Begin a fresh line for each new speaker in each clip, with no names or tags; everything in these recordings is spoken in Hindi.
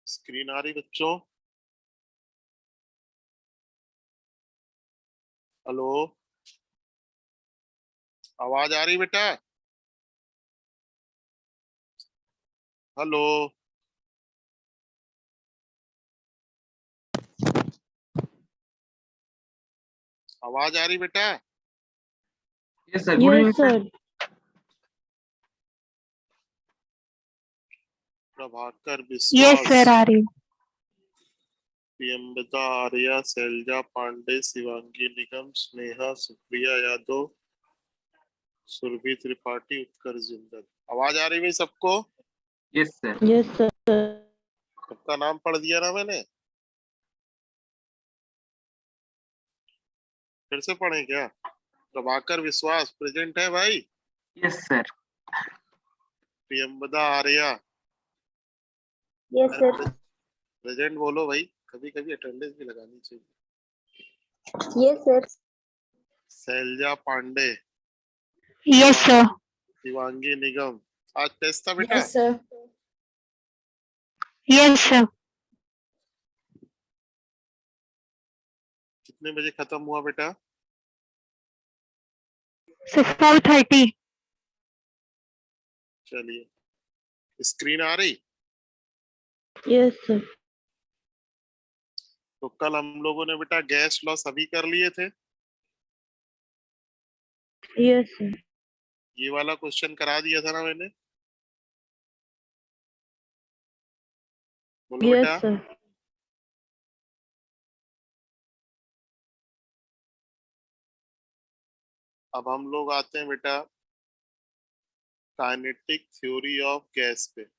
स्क्रीन आ रही बच्चों? हेलो, आवाज आ रही बेटा? हेलो, आवाज आ रही बेटा?
Yes, sir. Good evening,
Yes,
sir.
sir.
Prabhakar
Yes,
विश्वास,
sir, आ रही।
प्रियंवदा, आर्या, शैलजा पांडे, शिवांगी निगम, स्नेहा, सुप्रिया यादव, सुरभि त्रिपाठी, उत्कर्ष जिंदल। आवाज आ रही भाई सबको?
Yes, sir.
Yes, sir.
सबका नाम पढ़ दिया ना मैंने? फिर से पढ़े क्या? प्रभाकर विश्वास प्रेजेंट है भाई।
Yes, sir.
Priyamvada, Arya
Yes, sir.
Present बोलो भाई, कभी कभी अटेंडेंस भी लगानी चाहिए।
Yes, sir.
Selja Pandey,
Yes, sir.
Shivangi निगम। आज टेस्ट था बेटा?
Yes, sir. Yes, sir.
कितने बजे खत्म हुआ बेटा?
4:30.
चलिए, स्क्रीन आ रही?
Yes, sir.
तो कल हम लोगों ने बेटा गैस लॉ सभी कर लिए थे।
Yes, sir.
ये वाला क्वेश्चन करा दिया था ना मैंने? बोलो
Yes,
बेटा।
sir.
अब हम लोग आते हैं बेटा काइनेटिक थ्योरी ऑफ गैस पे।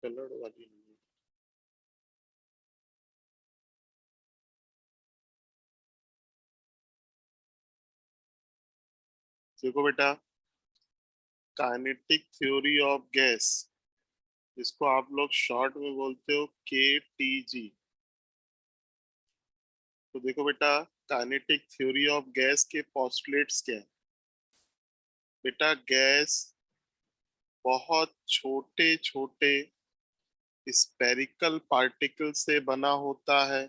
कलर वाली नहीं है। देखो बेटा, काइनेटिक थ्योरी ऑफ गैस, इसको आप लोग शॉर्ट में बोलते हो KTG। तो देखो बेटा, काइनेटिक थ्योरी ऑफ गैस के पोस्टुलेट्स क्या है? बेटा गैस बहुत छोटे छोटे स्पेरिकल पार्टिकल से बना होता है,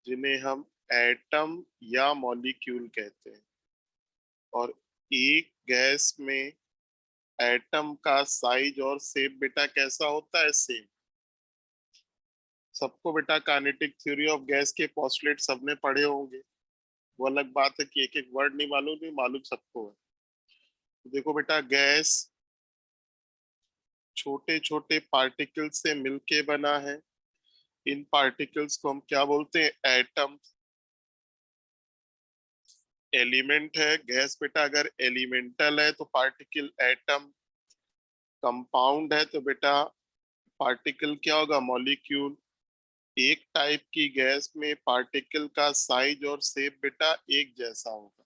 जिन्हें हम एटम या मॉलिक्यूल कहते हैं। और एक गैस में एटम का साइज और शेप बेटा कैसा होता है? सेम। सबको बेटा काइनेटिक थ्योरी ऑफ गैस के पोस्टुलेट सबने पढ़े होंगे। वो अलग बात है कि एक एक वर्ड नहीं मालूम, नहीं मालूम सबको है। तो देखो बेटा, गैस छोटे छोटे पार्टिकल से मिलके बना है। इन पार्टिकल्स को हम क्या बोलते हैं? एटम। एलिमेंट है गैस बेटा, अगर एलिमेंटल है तो पार्टिकल एटम। कंपाउंड है तो बेटा पार्टिकल क्या होगा? मॉलिक्यूल। एक टाइप की गैस में पार्टिकल का साइज और शेप बेटा एक जैसा होगा।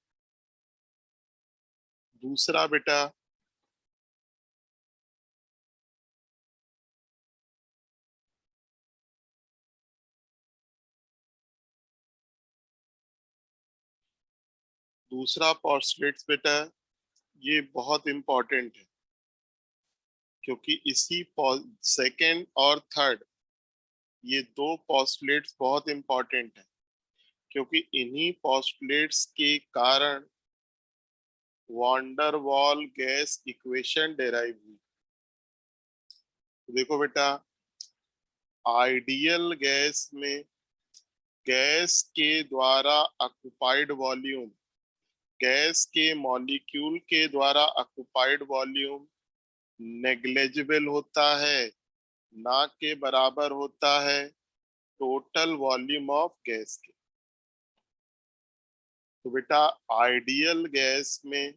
दूसरा बेटा, दूसरा पोस्टुलेट बेटा, ये बहुत इंपॉर्टेंट है, क्योंकि इसी सेकंड और थर्ड, ये दो पोस्टुलेट्स बहुत इंपॉर्टेंट है, क्योंकि इन्हीं पोस्टुलेट्स के कारण van der Waal gas equation derive हुई। तो देखो बेटा, आइडियल गैस में गैस के द्वारा ऑक्युपाइड वॉल्यूम, गैस के मॉलिक्यूल के द्वारा ऑक्युपाइड वॉल्यूम नेग्लेजिबल होता है, ना के बराबर होता है टोटल वॉल्यूम ऑफ गैस के। तो बेटा आइडियल गैस में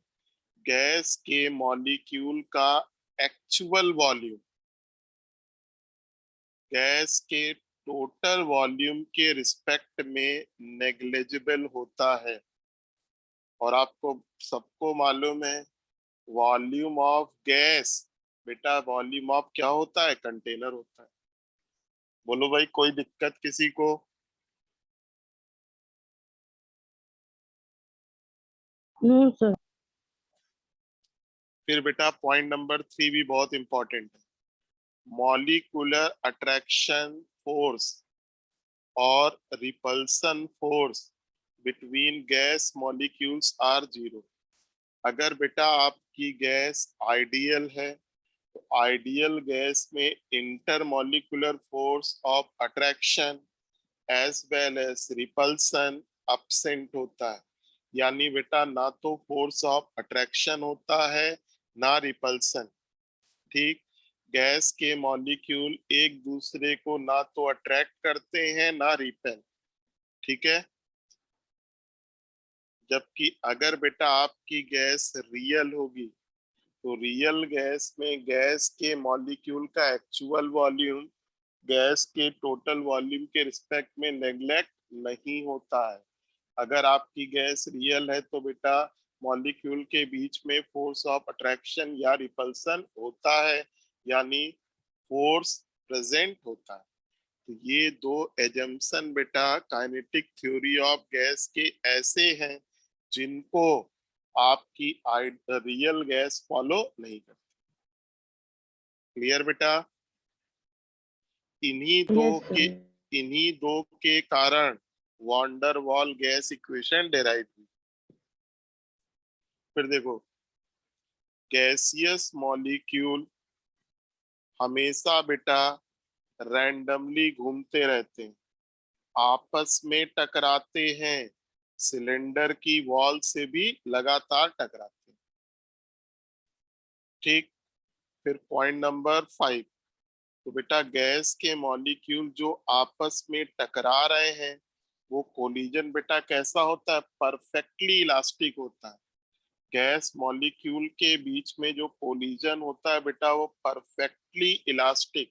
गैस के मॉलिक्यूल का एक्चुअल वॉल्यूम गैस के टोटल वॉल्यूम के रिस्पेक्ट में नेग्लेजिबल होता है। और आपको सबको मालूम है, वॉल्यूम ऑफ गैस बेटा वॉल्यूम ऑफ क्या होता है, कंटेनर होता है। बोलो भाई, कोई दिक्कत किसी को?
No sir.
फिर बेटा पॉइंट नंबर 3 भी बहुत इंपॉर्टेंट है। मॉलिक्यूलर अट्रैक्शन फोर्स और repulsion force between gas molecules are zero. अगर बेटा आपकी गैस आइडियल है तो आइडियल गैस में intermolecular force of attraction as well as repulsion absent होता है। यानी बेटा ना तो फोर्स ऑफ अट्रैक्शन होता है ना रिपल्सन। ठीक, गैस के मॉलिक्यूल एक दूसरे को ना तो अट्रैक्ट करते हैं ना रिपेल। ठीक है, जबकि अगर बेटा आपकी गैस रियल होगी तो रियल गैस में गैस के मॉलिक्यूल का एक्चुअल वॉल्यूम गैस के टोटल वॉल्यूम के रिस्पेक्ट में नेग्लेक्ट नहीं होता है। अगर आपकी गैस रियल है तो बेटा मॉलिक्यूल के बीच में फोर्स ऑफ अट्रैक्शन या रिपल्सन होता है, यानी फोर्स प्रेजेंट होता है। तो ये दो एजम्पशन बेटा काइनेटिक थ्योरी ऑफ गैस के ऐसे हैं जिनको आपकी रियल गैस फॉलो नहीं करती। क्लियर बेटा? इन्हीं दो
यस
के
सर।
इन्हीं दो के कारण van der Waal gas equation derive हुई। फिर देखो, गैसियस मॉलिक्यूल हमेशा बेटा रैंडमली घूमते रहते हैं, आपस में टकराते हैं, सिलेंडर की वॉल से भी लगातार टकराते हैं। ठीक, फिर पॉइंट नंबर 5। तो बेटा गैस के मॉलिक्यूल जो आपस में टकरा रहे हैं वो कोलिजन बेटा कैसा होता है, परफेक्टली इलास्टिक होता है। गैस मॉलिक्यूल के बीच में जो कोलिजन होता है बेटा वो परफेक्टली इलास्टिक।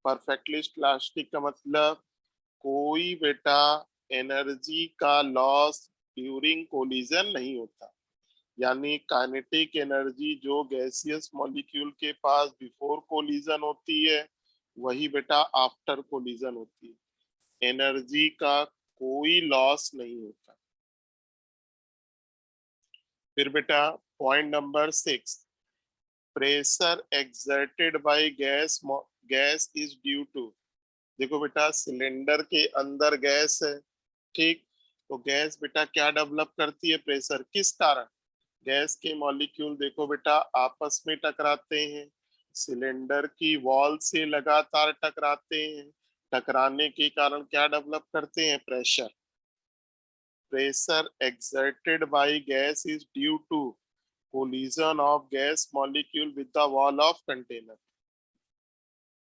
परफेक्टली इलास्टिक का मतलब कोई बेटा एनर्जी का लॉस ड्यूरिंग कोलिजन नहीं होता। यानी काइनेटिक एनर्जी जो गैसियस मॉलिक्यूल के पास बिफोर कोलिजन होती है वही बेटा आफ्टर कोलिजन होती है। एनर्जी का कोई लॉस नहीं होता। फिर बेटा point number 6, pressure exerted by gas is due to. देखो बेटा सिलेंडर के अंदर गैस है, ठीक, तो गैस बेटा क्या डेवलप करती है, प्रेशर। किस कारण? गैस के मॉलिक्यूल देखो बेटा आपस में टकराते हैं, सिलेंडर की वॉल से लगातार टकराते हैं, टकराने के कारण क्या डेवलप करते हैं, pressure. Pressure exerted by gas is due to collision of gas molecule with the wall of container।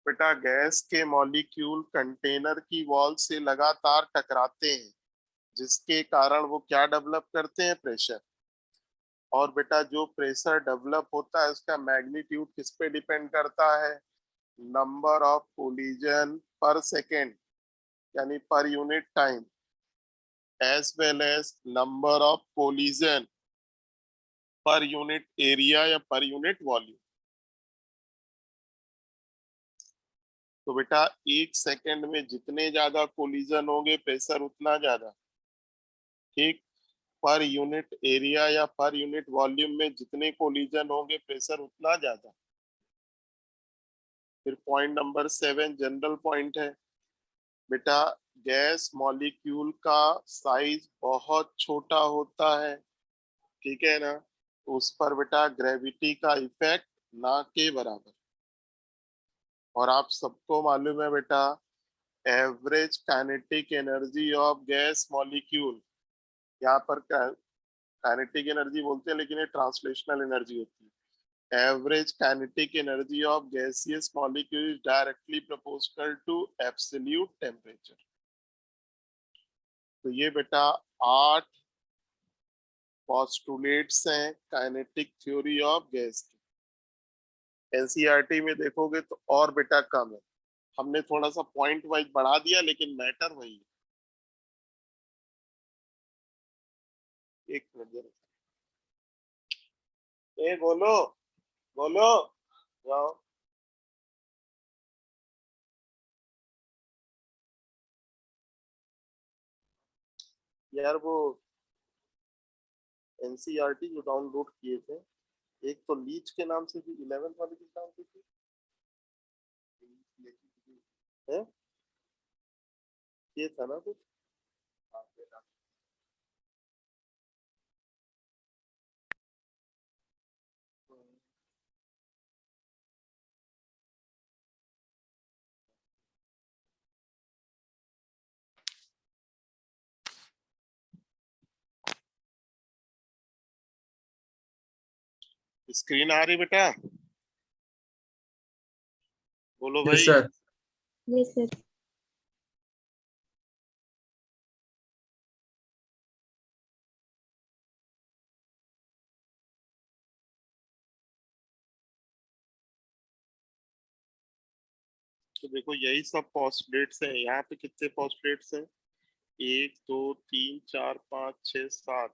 बेटा गैस के मॉलिक्यूल कंटेनर की वॉल से लगातार टकराते हैं जिसके कारण वो क्या डेवलप करते हैं, प्रेशर। और बेटा जो प्रेशर डेवलप होता है उसका मैग्नीट्यूड किस पे डिपेंड करता है, number of collision per second यानी per unit time as well as number of collision per unit area या पर यूनिट वॉल्यूम। तो बेटा एक सेकेंड में जितने ज्यादा कोलिजन होंगे प्रेशर उतना ज्यादा। ठीक, पर यूनिट एरिया या पर यूनिट वॉल्यूम में जितने कोलिजन होंगे प्रेशर उतना ज्यादा। फिर पॉइंट नंबर 7 जनरल पॉइंट है बेटा, गैस मॉलिक्यूल का साइज बहुत छोटा होता है, ठीक है ना, तो उस पर बेटा ग्रेविटी का इफेक्ट ना के बराबर। और आप सबको मालूम है बेटा average kinetic energy of gas molecule, यहाँ पर काइनेटिक एनर्जी बोलते हैं लेकिन ये ट्रांसलेशनल एनर्जी होती है। Average kinetic energy of gaseous molecule is directly proportional to absolute temperature. तो ये बेटा 8 पोस्टुलेट्स हैं काइनेटिक थ्योरी ऑफ गैस की। एनसीईआरटी में देखोगे तो और बेटा कम है, हमने थोड़ा सा पॉइंट वाइज बढ़ा दिया लेकिन मैटर वही है। एक मिनट, ए बोलो बोलो। जाओ। यार वो एनसीईआरटी जो डाउनलोड किए थे, एक तो लीच के नाम से भी 11th वाले के नाम से थी है, ये था ना कुछ। स्क्रीन आ रही बेटा? बोलो
Yes,
भाई।
sir.
Yes, sir.
तो देखो यही सब पोस्टलेट्स हैं। यहाँ पे कितने पोस्टलेट्स हैं? 1 2 3 4 5 6 7।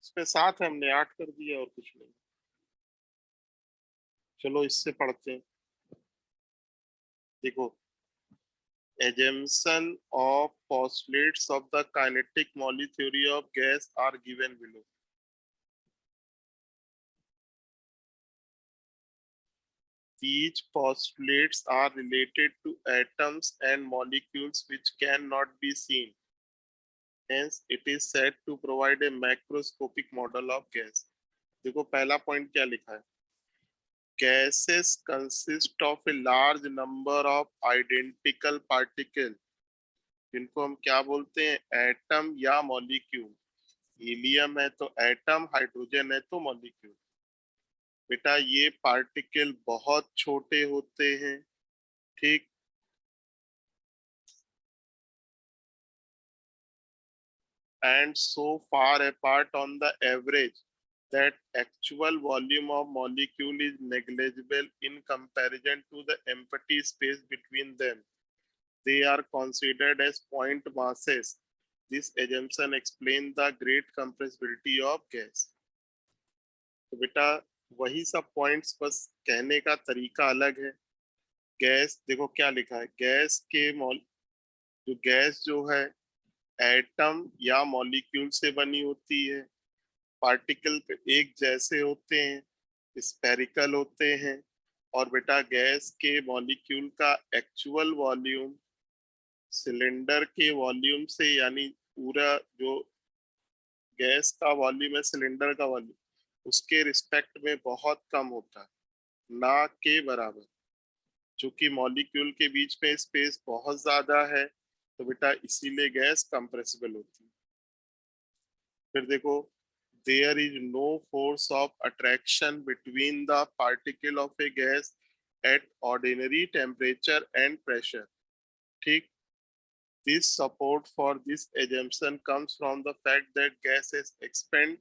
इसमें 7 है, हमने 8 कर दिया और कुछ नहीं। चलो इससे पढ़ते हैं। देखो, assumption of postulates of the kinetic Molly theory of gas are given below. These postulates are related to atoms and molecules which cannot be seen. Hence, it is said to provide a macroscopic model of gas. देखो पहला पॉइंट क्या लिखा है? Gases consist of a large number of identical particles, जिनको हम क्या बोलते हैं? एटम या मॉलिक्यूल। हीलियम है तो एटम, हाइड्रोजन है तो मॉलिक्यूल। बेटा ये पार्टिकल बहुत छोटे होते हैं, ठीक। And so far apart on the average that actual volume of molecule is negligible in comparison to the empty space between them. They are considered as point masses. This assumption explains the great compressibility of gas. तो बेटा वही सब पॉइंट्स, बस कहने का तरीका अलग है। गैस देखो क्या लिखा है, गैस के जो गैस जो है एटम या मॉलिक्यूल से बनी होती है। पार्टिकल एक जैसे होते हैं, स्फेरिकल होते हैं। और बेटा गैस के मॉलिक्यूल का एक्चुअल वॉल्यूम सिलेंडर के वॉल्यूम से, यानी पूरा जो गैस का वॉल्यूम है सिलेंडर का वॉल्यूम, उसके रिस्पेक्ट में बहुत कम होता है, ना के बराबर। चूंकि मॉलिक्यूल के बीच में स्पेस बहुत ज्यादा है तो बेटा इसीलिए गैस कंप्रेसिबल होती है। फिर देखो, there is no force of attraction between the particle of a gas at ordinary temperature and pressure, ठीक। This support for this assumption comes from the fact that gases expand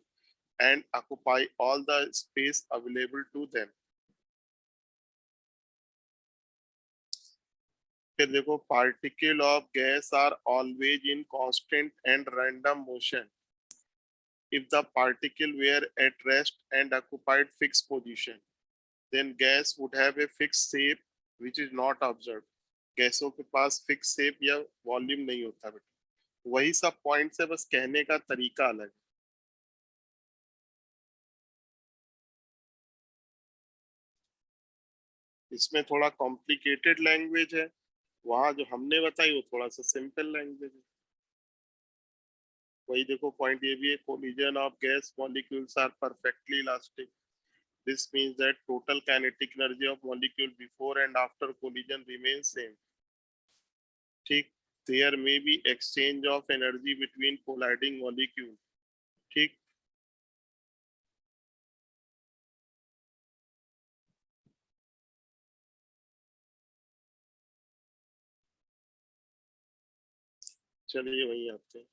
and occupy all the space available to them. फिर देखो, particle of gas are always in constant and random motion. If the particle were at rest and occupied fixed position, then gas would have a fixed shape which is not observed. गैसों के पास फिक्स शेप या वॉल्यूम नहीं होता बेटा। वही सब पॉइंट्स है, बस कहने का तरीका अलग है। इसमें थोड़ा कॉम्प्लिकेटेड लैंग्वेज है, वहां जो हमने बताई वो थोड़ा सा सिंपल लैंग्वेज है। वही देखो पॉइंट ये भी है, collision of gas molecules are perfectly elastic. This means that total kinetic energy of molecule before and after collision remains same, ठीक। There may be exchange of energy between colliding molecule, ठीक। चलिए वही आते हैं।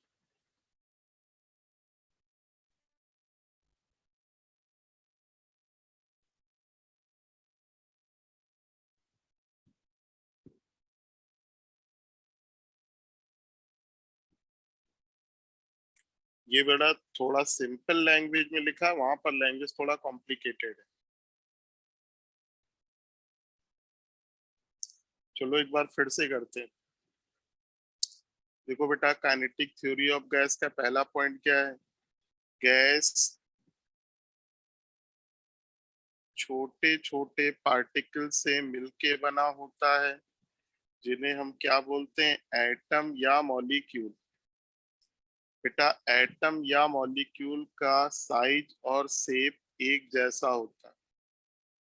ये बड़ा थोड़ा सिंपल लैंग्वेज में लिखा है, वहां पर लैंग्वेज थोड़ा कॉम्प्लिकेटेड है। चलो एक बार फिर से करते हैं। देखो बेटा, काइनेटिक थ्योरी ऑफ गैस का पहला पॉइंट क्या है? गैस छोटे छोटे पार्टिकल से मिलके बना होता है, जिन्हें हम क्या बोलते हैं? एटम या मॉलिक्यूल। बेटा, एटम या मॉलिक्यूल का साइज और शेप एक जैसा होता है।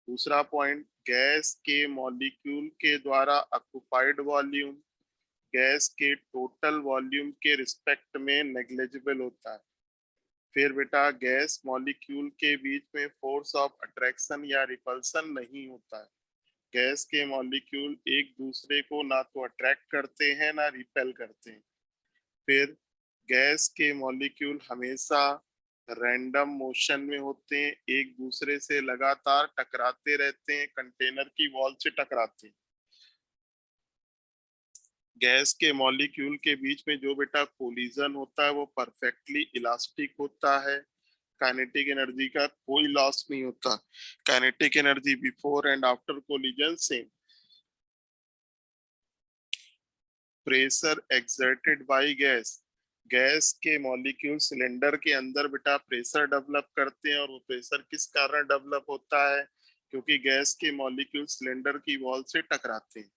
दूसरा पॉइंट, गैस के मॉलिक्यूल के द्वारा ऑक्युपाइड वॉल्यूम गैस के टोटल वॉल्यूम के रिस्पेक्ट में नेग्लिजिबल होता है। फिर बेटा, गैस मॉलिक्यूल के बीच में फोर्स ऑफ अट्रैक्शन या रिपल्सन नहीं होता है। गैस के मॉलिक्यूल एक दूसरे को ना तो अट्रैक्ट करते हैं ना रिपेल करते हैं। फिर गैस के मॉलिक्यूल हमेशा रैंडम मोशन में होते हैं, एक दूसरे से लगातार टकराते रहते हैं, कंटेनर की वॉल से टकराते हैं। गैस के मॉलिक्यूल के बीच में जो बेटा कोलिजन होता है वो परफेक्टली इलास्टिक होता है। काइनेटिक एनर्जी का कोई लॉस नहीं होता। Kinetic energy before and after collision same. Pressure exerted by gas, gas के मॉलिक्यूल सिलेंडर के अंदर बेटा प्रेशर डेवलप करते हैं, और वो प्रेशर किस कारण डेवलप होता है? क्योंकि गैस के मॉलिक्यूल सिलेंडर की वॉल से टकराते हैं।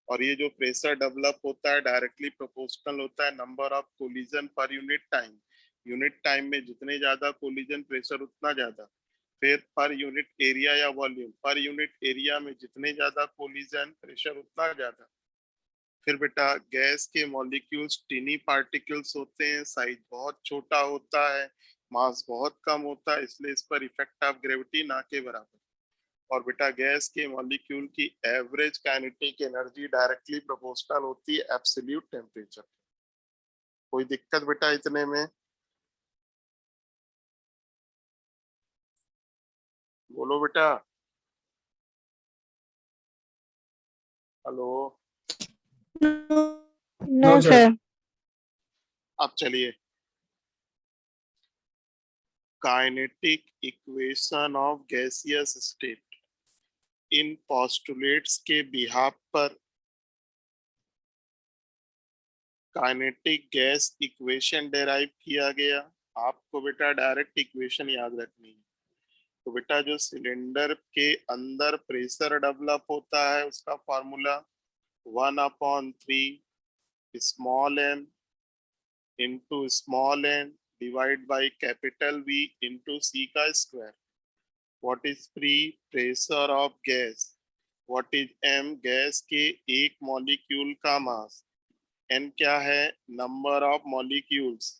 और ये जो प्रेशर डेवलप होता है डायरेक्टली प्रोपोर्शनल होता है number of collision per unit time. Unit time में जितने ज्यादा कोलिजन, प्रेशर उतना ज्यादा। फिर पर यूनिट एरिया या वॉल्यूम, पर यूनिट एरिया में जितने ज्यादा कोलिजन, प्रेशर उतना ज्यादा। फिर बेटा, गैस के मॉलिक्यूल्स टिनी पार्टिकल्स होते हैं, साइज बहुत छोटा होता है, मास बहुत कम होता है, इसलिए इस पर इफेक्ट ऑफ ग्रेविटी ना के बराबर। और बेटा, गैस के मॉलिक्यूल की average kinetic energy directly proportional होती है एब्सोल्यूट टेम्परेचर। कोई दिक्कत बेटा इतने में? बोलो बेटा। हेलो।
No sir.
अब चलिए, kinetic equation of gaseous state. इन पोस्टुलेट्स के बिहाफ पर काइनेटिक गैस इक्वेशन डेराइव किया गया। आपको बेटा डायरेक्ट इक्वेशन याद रखनी है। तो बेटा, जो सिलेंडर के अंदर प्रेशर डेवलप होता है उसका formula 1/3 small m into small n divide by capital V into C का square. What is free pressure of gas? What is m? Gas के एक मॉलिक्यूल का मास। n क्या है? Number of molecules.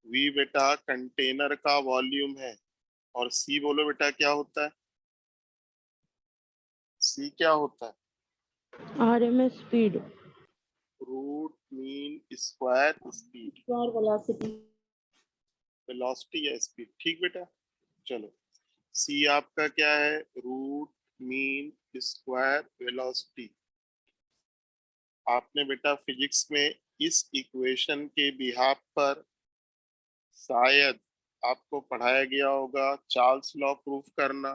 v बेटा कंटेनर का वॉल्यूम है। और c बोलो बेटा क्या होता है? c क्या होता है?
RMS speed.
Root mean square speed,
velocity.
Velocity या स्पीड। ठीक बेटा, चलो सी आपका क्या है? Root mean square velocity. आपने बेटा फिजिक्स में इस इक्वेशन के बिहाफ पर शायद आपको पढ़ाया गया होगा चार्ल्स लॉ प्रूफ करना,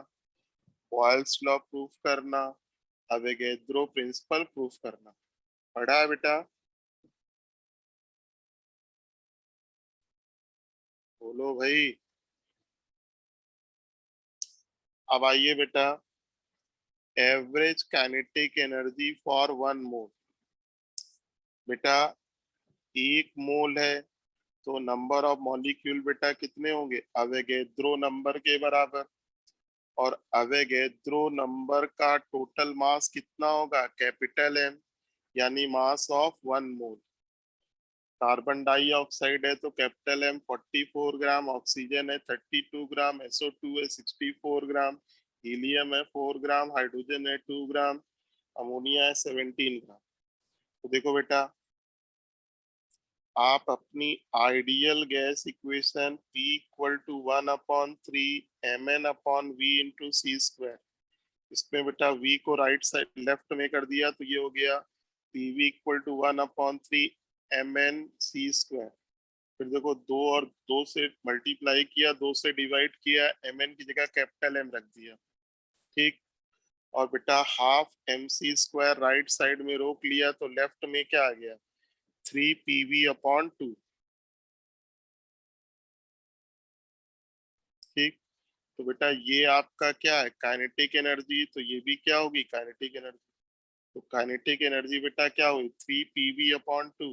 बॉयल्स लॉ प्रूफ करना, अवोगाद्रो प्रिंसिपल प्रूफ करना। पढ़ा है बेटा? बोलो भाई। अब आइए बेटा, एवरेज काइनेटिक एनर्जी फॉर 1 मोल। बेटा, 1 मोल है तो नंबर ऑफ मॉलिक्यूल बेटा कितने होंगे? अवोगाद्रो नंबर के बराबर। और अवोगाद्रो नंबर का टोटल मास कितना होगा? कैपिटल M, यानी mass of 1 mole. Carbon dioxide है तो कैपिटल M 44 ग्राम, ऑक्सीजन है 32 ग्राम, SO2 है 64 ग्राम, हीलियम है 4 ग्राम, हाइड्रोजन है 2 ग्राम, अमोनिया है 17 ग्राम। तो देखो बेटा, आप अपनी ideal gas equation P equal to 1/3 mn/v into C square, इसमें बेटा v को राइट साइड लेफ्ट में कर दिया तो ये हो गया PV equal to 1/3 mn C square. फिर देखो, 2 और 2 से मल्टीप्लाई किया, 2 से डिवाइड किया, mn की जगह कैपिटल M रख दिया। ठीक। और बेटा हाफ mc² राइट साइड में रोक लिया तो लेफ्ट में क्या आ गया 3pv/2। ठीक, तो बेटा ये आपका क्या है काइनेटिक एनर्जी, तो ये भी क्या होगी काइनेटिक एनर्जी। तो काइनेटिक एनर्जी बेटा क्या हुई 3pv/2।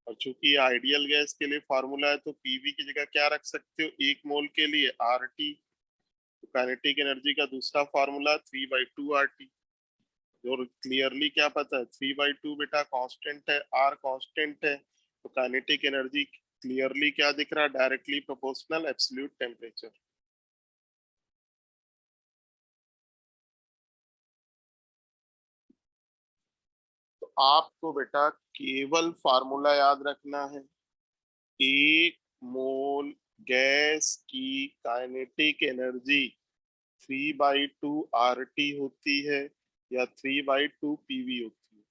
और चूंकि आइडियल गैस के लिए फॉर्मूला है तो पीवी की जगह क्या रख सकते हो 1 मोल के लिए RT। तो काइनेटिक एनर्जी का दूसरा फॉर्मूला 3/2 RT। और क्लियरली क्या पता है 3/2 बेटा कांस्टेंट है, R कांस्टेंट है, तो काइनेटिक एनर्जी क्लियरली क्या दिख रहा है डायरेक्टली प्रोपोर्शनल एब्सोल्यूट टेम्परेचर। तो आपको बेटा केवल फार्मूला याद रखना है, 1 मोल गैस की काइनेटिक एनर्जी 3/2 RT होती है या 3/2 PV होती है।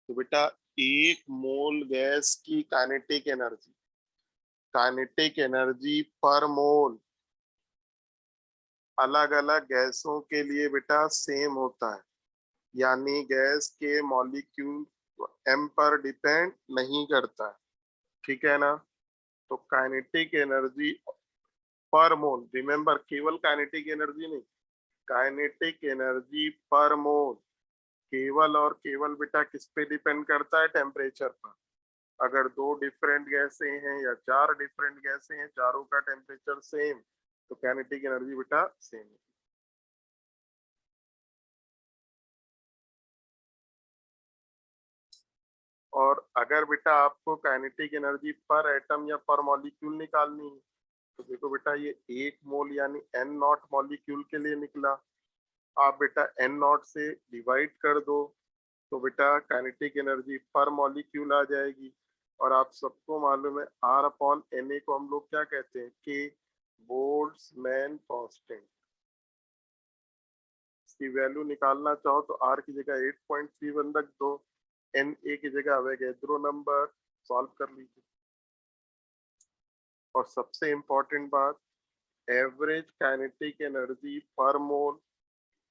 तो बेटा 1 मोल गैस की काइनेटिक एनर्जी पर मोल अलग अलग गैसों के लिए बेटा सेम होता है, यानी गैस के मॉलिक्यूल m पर डिपेंड नहीं करता है, ठीक है ना। तो काइनेटिक एनर्जी पर मोल, रिमेंबर केवल काइनेटिक एनर्जी नहीं, काइनेटिक एनर्जी पर मोल केवल और केवल बेटा किस पे डिपेंड करता है टेम्परेचर पर। अगर 2 डिफरेंट गैसें हैं या 4 डिफरेंट गैसें हैं, चारों का टेम्परेचर सेम, तो काइनेटिक एनर्जी बेटा सेम है। और अगर बेटा आपको काइनेटिक एनर्जी पर एटम या पर मॉलिक्यूल निकालनी है तो देखो बेटा ये 1 मोल यानी n0 मॉलिक्यूल के लिए निकला, आप बेटा n0 से डिवाइड कर दो तो बेटा काइनेटिक एनर्जी पर मॉलिक्यूल आ जाएगी। और आप सबको मालूम है R/Na को हम लोग क्या कहते हैं के, बोल्ट्जमैन कांस्टेंट। इसकी वैल्यू निकालना चाहो तो R की जगह 8.31 रख दो, Na की जगह अवोगाद्रो नंबर सॉल्व कर लीजिए। और सबसे इम्पोर्टेंट बात, एवरेज काइनेटिक एनर्जी पर मोल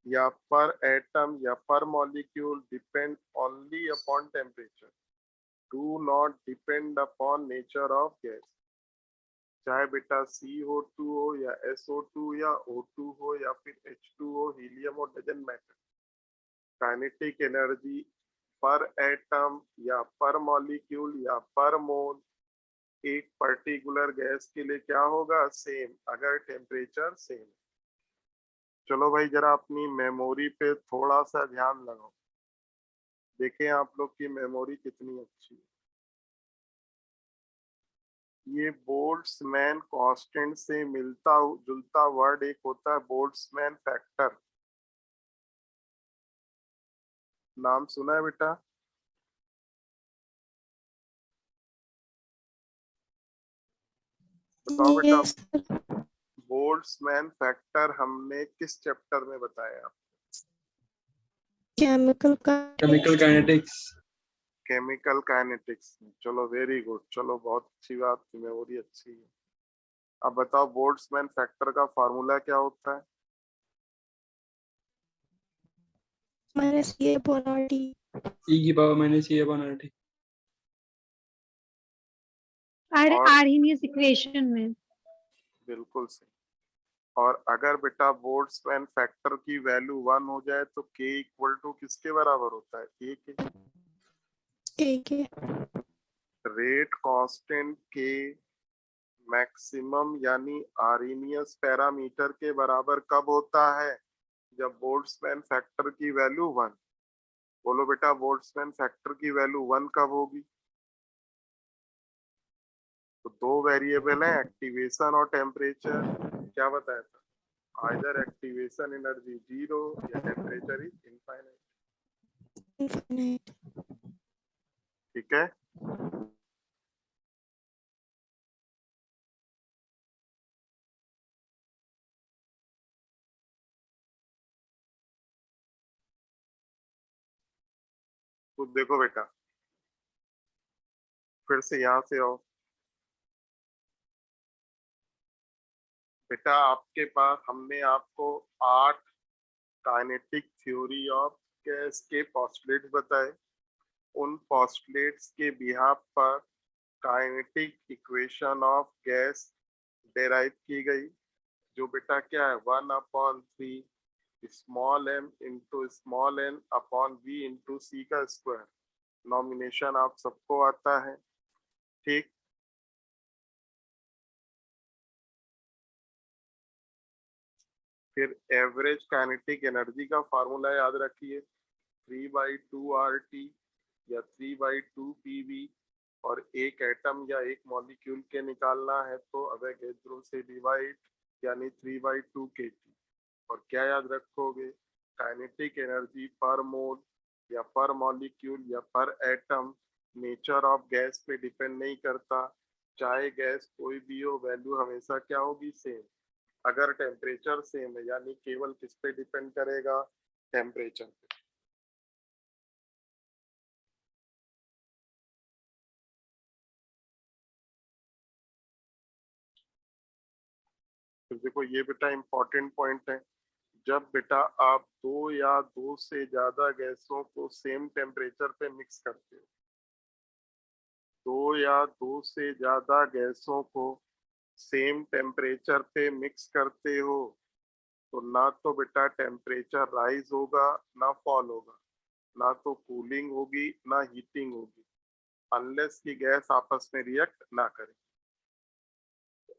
या पर एटम या पर molecule depend only upon temperature, do not depend upon nature of gas. चाहे बेटा CO2 हो या SO2 या O2 हो या फिर H2 हो, हीलियम हो, डजंट मैटर। काइनेटिक एनर्जी पर एटम या पर मॉलिक्यूल या पर मोल एक पर्टिकुलर गैस के लिए क्या होगा सेम, अगर टेम्परेचर सेम। चलो भाई जरा अपनी मेमोरी पे थोड़ा सा ध्यान लगाओ, देखें आप लोग की मेमोरी कितनी अच्छी है। ये बोल्ट्जमैन कांस्टेंट से मिलता जुलता वर्ड एक होता है बोल्ट्जमैन फैक्टर, नाम सुना है बेटा। बताओ बेटा
Yes, sir.
बोल्ट्जमैन फैक्टर हमने किस चैप्टर में बताया।
Chemical
chemical kinetics.
Chemical kinetics. चलो वेरी गुड, चलो बहुत अच्छी बात, मेमोरी अच्छी है। अब बताओ बोल्ट्जमैन फैक्टर का फार्मूला क्या होता है।
minus A upon RT.
E⁻⁻
और
आर्हेनियस इक्वेशन में।
बिल्कुल सही। और अगर बेटा बोल्ट्जमैन फैक्टर की वैल्यू 1 हो जाए तो K इक्वल टू किसके बराबर होता है A के।
AK.
Rate constant K maximum यानी आर्हेनियस पैरामीटर के बराबर कब होता है, जब बोल्ट्जमैन फैक्टर की वैल्यू 1। बोलो बेटा बोल्ट्जमैन फैक्टर की वैल्यू 1 कब होगी। तो 2 वेरिएबल है एक्टिवेशन और टेम्परेचर, क्या बताया था, आइदर एक्टिवेशन एनर्जी 0 या टेम्परेचर इज इनफाइनाइट,
Infinite.
ठीक है। तो देखो बेटा फिर से यहाँ से आओ बेटा, आपके पास हमने आपको 8 काइनेटिक थ्योरी ऑफ गैस के पोस्टुलेट्स बताए, उन पोस्टुलेट्स के बिहाफ पर kinetic equation of gas derive की गई, जो बेटा क्या है 1/3 small m into small n upon v into c का स्क्वायर। नॉमिनेशन आप सबको आता है, ठीक। फिर एवरेज काइनेटिक एनर्जी का फार्मूला याद रखिए 3/2 RT या 3/2 PV, और एक एटम या एक मॉलिक्यूल के निकालना है तो अवोगाद्रो से डिवाइड यानी 3/2 kg। और क्या याद रखोगे, काइनेटिक एनर्जी पर मोल या पर मॉलिक्यूल या पर एटम नेचर ऑफ गैस पे डिपेंड नहीं करता, चाहे गैस कोई भी हो, वैल्यू हमेशा क्या होगी, सेम। अगर टेम्परेचर सेम है यानी केवल किस पे डिपेंड करेगा, टेम्परेचर पे। तो देखो ये बेटा इंपॉर्टेंट पॉइंट है, जब बेटा आप दो या दो से ज्यादा गैसों को सेम टेम्परेचर पे मिक्स करते हो, दो या दो से ज्यादा गैसों को सेम टेम्परेचर पे मिक्स करते हो, तो ना तो बेटा टेम्परेचर राइज होगा ना फॉल होगा, ना तो कूलिंग होगी ना हीटिंग होगी, अनलेस की गैस आपस में रिएक्ट ना करे।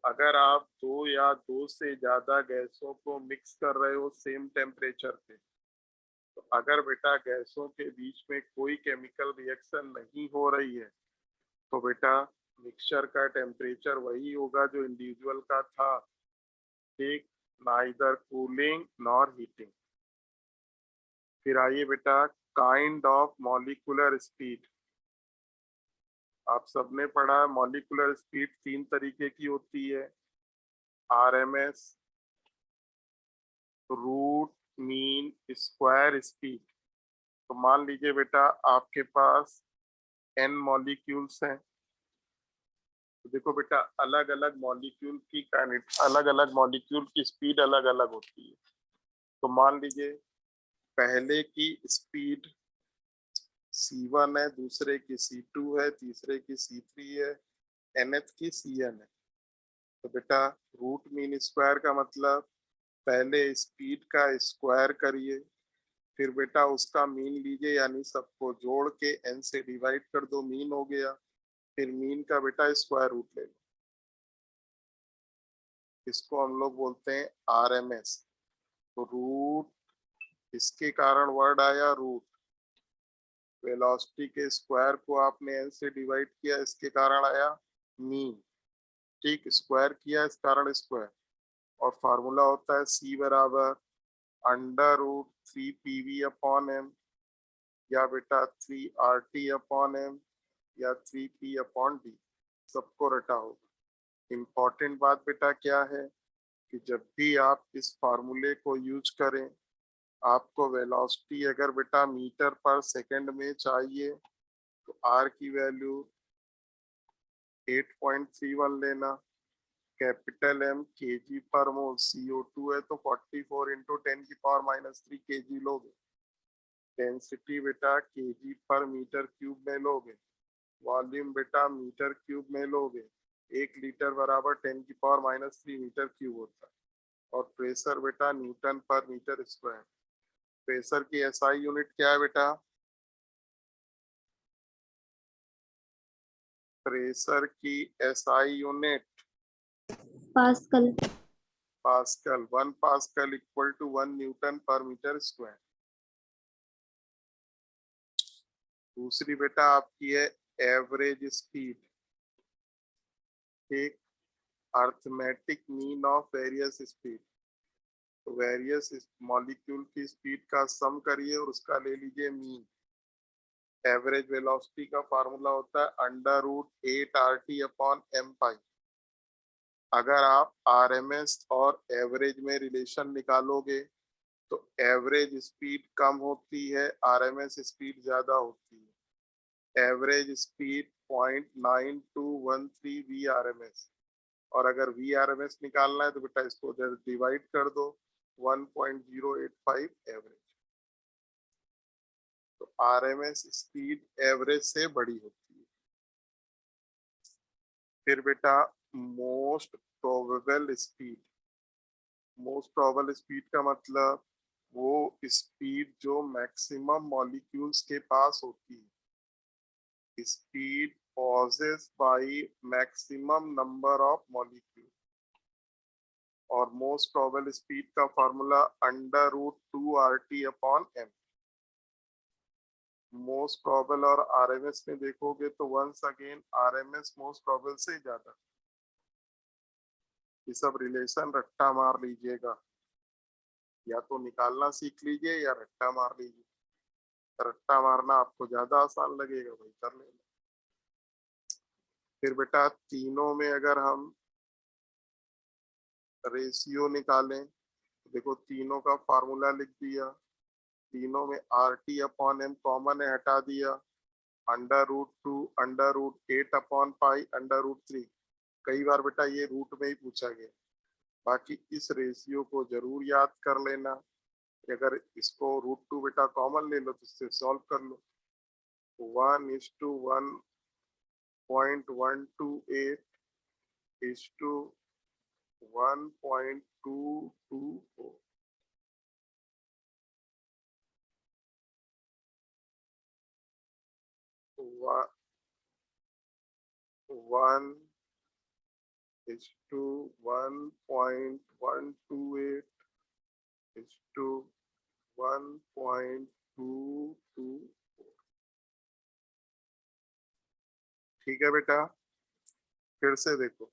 अगर आप दो या दो से ज्यादा गैसों को मिक्स कर रहे हो सेम टेम्परेचर पे, तो अगर बेटा गैसों के बीच में कोई केमिकल रिएक्शन नहीं हो रही है, तो बेटा मिक्सचर का टेम्परेचर वही होगा जो इंडिविजुअल का था, ठीक, नाइदर कूलिंग नॉर हीटिंग। फिर आइए बेटा काइंड ऑफ मॉलिक्यूलर स्पीड। आप सबने पढ़ा है मॉलिक्यूलर स्पीड 3 तरीके की होती है, RMS, root mean square speed. तो मान लीजिए बेटा आपके पास n मॉलिक्यूल्स हैं, तो देखो बेटा अलग अलग मॉलिक्यूल की स्पीड अलग अलग होती है। तो मान लीजिए पहले की स्पीड C1 है, दूसरे की C2 है, तीसरे की C3 है, nth की Cn है। तो बेटा रूट मीन स्क्वायर का मतलब पहले स्पीड का स्क्वायर करिए, फिर बेटा उसका मीन लीजिए यानी सबको जोड़ के n से डिवाइड कर दो, मीन हो गया, फिर मीन का बेटा स्क्वायर रूट ले लो, इसको हम लोग बोलते हैं RMS। तो रूट, इसके कारण वर्ड आया रूट, वेलोसिटी के स्क्वायर को आपने n से डिवाइड किया, इसके कारण आया मीन, ठीक, स्क्वायर किया इस कारण स्क्वायर। और फार्मूला होता है C बराबर √3PV अपॉन m, या बेटा 3RT अपॉन m, या 3P अपॉन D, सबको रटा होगा। इम्पॉर्टेंट बात बेटा क्या है कि जब भी आप इस फार्मूले को यूज करें, आपको वेलोसिटी अगर बेटा मीटर पर सेकंड में चाहिए तो R की वैल्यू 8.31 लेना, कैपिटल M kg पर मोल, CO2 है तो 44 इंटू 10⁻³ kg लोगे, डेंसिटी बेटा kg पर मीटर क्यूब में लोगे, वॉल्यूम बेटा मीटर क्यूब में लोगे, 1 लीटर बराबर 10⁻³ मीटर क्यूब होता है, और प्रेशर बेटा newton per metre square. Pressure की SI यूनिट क्या है बेटा, प्रेशर की SI unit
pascal.
Pascal, 1 pascal equal to 1 newton per metre square. दूसरी बेटा आपकी है एवरेज स्पीड, ठीक, arithmetic mean of various speed. तो वेरियस मॉलिक्यूल की स्पीड का सम करिए और उसका ले लीजिए मीन। एवरेज वेलोसिटी का फार्मूला होता है √8RT अपॉन m पाई। अगर आप RMS और एवरेज में रिलेशन निकालोगे तो एवरेज स्पीड कम होती है, RMS स्पीड ज्यादा होती है। एवरेज स्पीड 0.9213 VRMS, और अगर VRMS निकालना है तो बेटा इसको डिवाइड कर दो, 1.085 एवरेज। तो आरएमएस स्पीड एवरेज से बड़ी होती है। फिर बेटा most probable speed. Most probable speed का मतलब वो स्पीड जो मैक्सिमम मॉलिक्यूल्स के पास होती है। Speed possess by maximum number of molecule. और मोस्ट प्रोबेबल स्पीड का फॉर्मूला √2 RT/m। मोस्ट प्रोबेबल और आरएमएस में देखोगे तो once again RMS most probable से ज्यादा। ये सब रिलेशन रट्टा मार लीजिएगा, या तो निकालना सीख लीजिए या रट्टा मार लीजिए। रट्टा मारना आपको ज्यादा आसान लगेगा, वही कर लेना। फिर बेटा तीनों में अगर हम रेशियो निकालें, देखो तीनों का फार्मूला लिख दिया। तीनों में RT/m कॉमन है, हटा दिया। √2 √8/π √3। कई बार बेटा ये रूट में ही पूछा गया। बाकी इस रेशियो को जरूर याद कर लेना। अगर इसको √2 बेटा कॉमन ले लो तो इससे सॉल्व कर लो। 1:1.128 1.224। 1:1.128 1.224। ठीक है बेटा, फिर से देखो।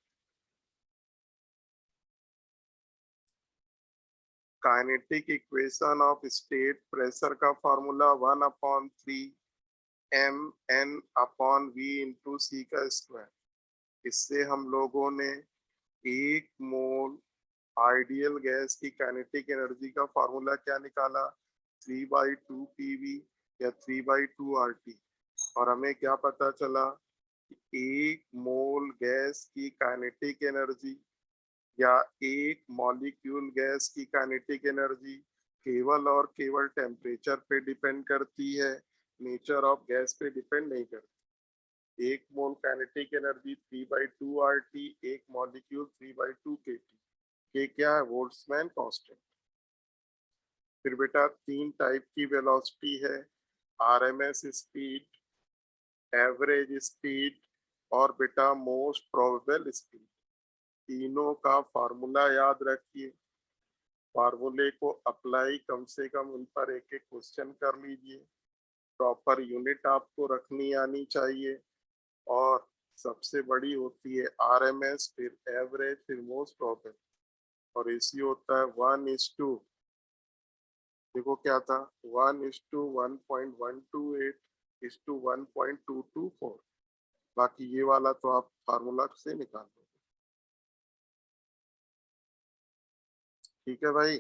Kinetic equation of state pressure का फॉर्मूला 1/3 mn/v/c का स्क्वायर। इससे हम लोगों ने 1 मोल आइडियल गैस की काइनेटिक एनर्जी का फॉर्मूला क्या निकाला, 3/2 PV या 3/2 RT। और हमें क्या पता चला कि 1 मोल गैस की काइनेटिक एनर्जी या 1 मॉलिक्यूल गैस की काइनेटिक एनर्जी केवल और केवल टेम्परेचर पे डिपेंड करती है, नेचर ऑफ गैस पे डिपेंड नहीं करती। 1 mole kinetic energy 3/2 RT, 1 molecule 3/2 kT। ये क्या है, बोल्ट्जमैन कांस्टेंट। फिर बेटा 3 टाइप की वेलोसिटी है, आरएमएस स्पीड, एवरेज स्पीड और बेटा मोस्ट प्रोबेबल स्पीड। तीनों का फार्मूला याद रखिए। फार्मूले को अप्लाई कम से कम उन पर एक एक क्वेश्चन कर लीजिए। प्रॉपर यूनिट आपको रखनी आनी चाहिए। और सबसे बड़ी होती है आरएमएस, फिर एवरेज, फिर मोस्ट प्रोबेबल। और रेशियो होता है 1:, देखो क्या था, 1:1.128:1.224। बाकी ये वाला तो आप फार्मूला से निकाल लो। ठीक है भाई।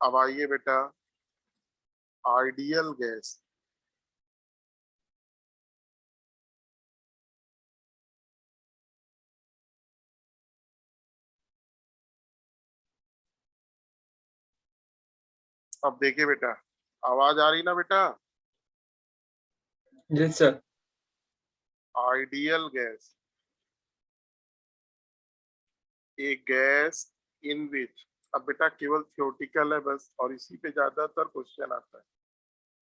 अब आइए बेटा आइडियल गैस। अब देखिए बेटा, आवाज आ रही ना बेटा।
Yes, sir.
आइडियल गैस, एक गैस इन विच, अब बेटा केवल थ्योरेटिकल है बस, और इसी पे ज्यादातर क्वेश्चन आता है।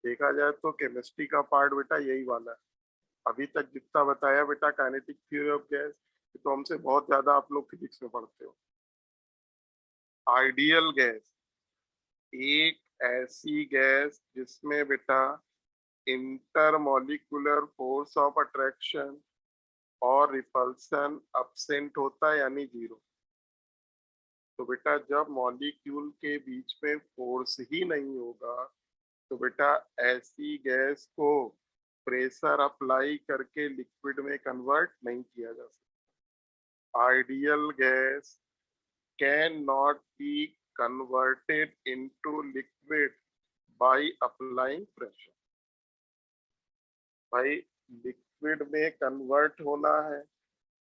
देखा जाए तो केमिस्ट्री का पार्ट बेटा यही वाला है। अभी तक जितना बताया बेटा काइनेटिक थ्योरी ऑफ गैस, तो हमसे बहुत ज्यादा आप लोग फिजिक्स में पढ़ते हो। आइडियल गैस एक ऐसी गैस जिसमें बेटा इंटरमॉलिक्यूलर फोर्स ऑफ अट्रैक्शन और रिपल्सन अब्सेंट होता है, यानी 0। तो बेटा जब मॉलिक्यूल के बीच में फोर्स ही नहीं होगा तो बेटा ऐसी गैस को प्रेशर अप्लाई करके लिक्विड में कन्वर्ट नहीं किया जा सकता। Ideal gas can not be converted into liquid by applying pressure. भाई लिक्विड में कन्वर्ट होना है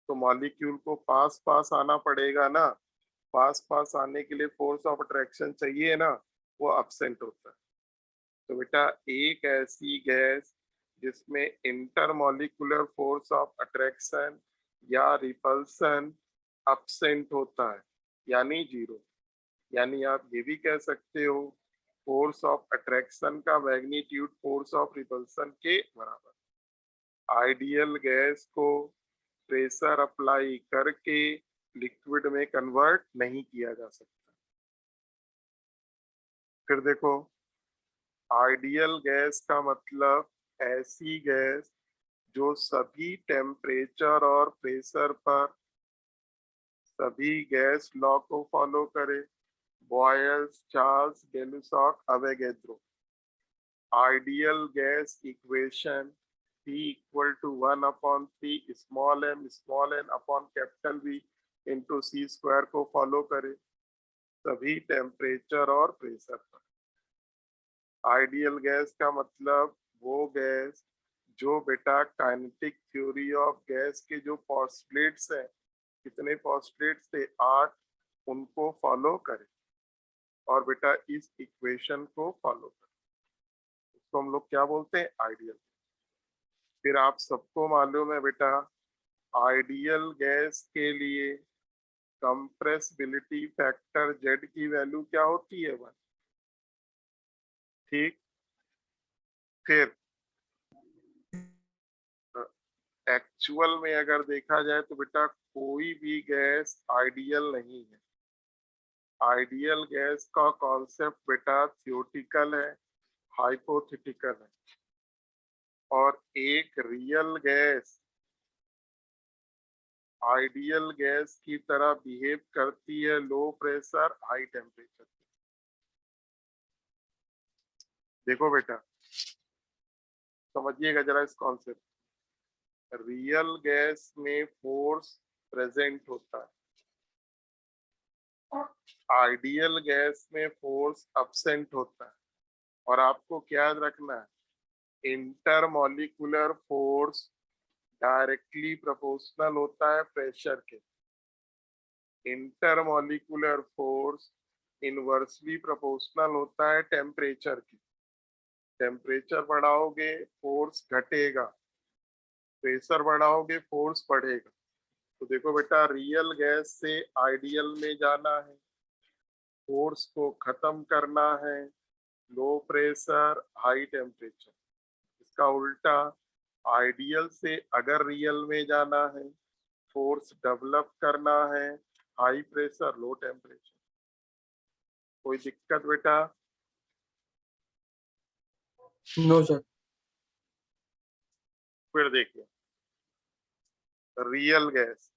तो मॉलिक्यूल को पास पास आना पड़ेगा ना, पास पास आने के लिए फोर्स ऑफ अट्रैक्शन चाहिए ना, वो एब्सेंट होता है। तो बेटा एक ऐसी गैस जिसमें इंटरमॉलिक्यूलर फोर्स ऑफ अट्रैक्शन या रिपल्सन एब्सेंट होता है, यानी जीरो। यानी आप ये भी कह सकते हो फोर्स ऑफ अट्रैक्शन का मैग्नीट्यूड फोर्स ऑफ रिपल्सन के बराबर। आइडियल गैस को प्रेशर अप्लाई करके लिक्विड में कन्वर्ट नहीं किया जा सकता। फिर देखो, आइडियल गैस का मतलब ऐसी गैस जो सभी टेम्परेचर और प्रेशर पर सभी गैस लॉ को फॉलो करे, Boyle's, Charles, Gay Lussac, Avogadro. Ideal gas equation P equal to 1/3 small n upon capital V into C square को फॉलो करे सभी टेम्परेचर और प्रेशर पर। आइडियल गैस का मतलब वो गैस जो बेटा काइनेटिक थ्योरी ऑफ गैस के जो पोस्टुलेट्स हैं, कितने पोस्टुलेट्स थे 8, उनको फॉलो करे और बेटा इस इक्वेशन को फॉलो करे, उसको हम लोग क्या बोलते हैं, आइडियल। फिर आप सबको मालूम है बेटा आइडियल गैस के लिए कंप्रेसिबिलिटी फैक्टर Z की वैल्यू क्या होती है 1, ठीक। फिर एक्चुअल में अगर देखा जाए तो बेटा कोई भी गैस आइडियल नहीं है। आइडियल गैस का कॉन्सेप्ट बेटा थियोरेटिकल है, हाइपोथेटिकल है, और एक रियल गैस आइडियल गैस की तरह बिहेव करती है लो प्रेशर हाई टेम्परेचर। देखो बेटा समझिएगा जरा इस कॉन्सेप्ट। रियल गैस में फोर्स प्रेजेंट होता है, आइडियल गैस में फोर्स एब्सेंट होता है। और आपको क्या याद रखना है, इंटरमॉलिक्यूलर फोर्स डायरेक्टली प्रोपोर्शनल होता है प्रेशर के, इंटरमॉलिक्यूलर फोर्स इनवर्सली प्रोपोर्शनल होता है टेम्परेचर की। टेम्परेचर बढ़ाओगे फोर्स घटेगा, प्रेशर बढ़ाओगे फोर्स बढ़ेगा। तो देखो बेटा रियल गैस से आइडियल में जाना है, फोर्स को खत्म करना है लो प्रेशर हाई टेम्परेचर। इसका उल्टा आइडियल से अगर रियल में जाना है, फोर्स डेवलप करना है हाई प्रेशर लो टेम्परेचर। कोई दिक्कत बेटा?
No sir.
फिर देखिए रियल गैस,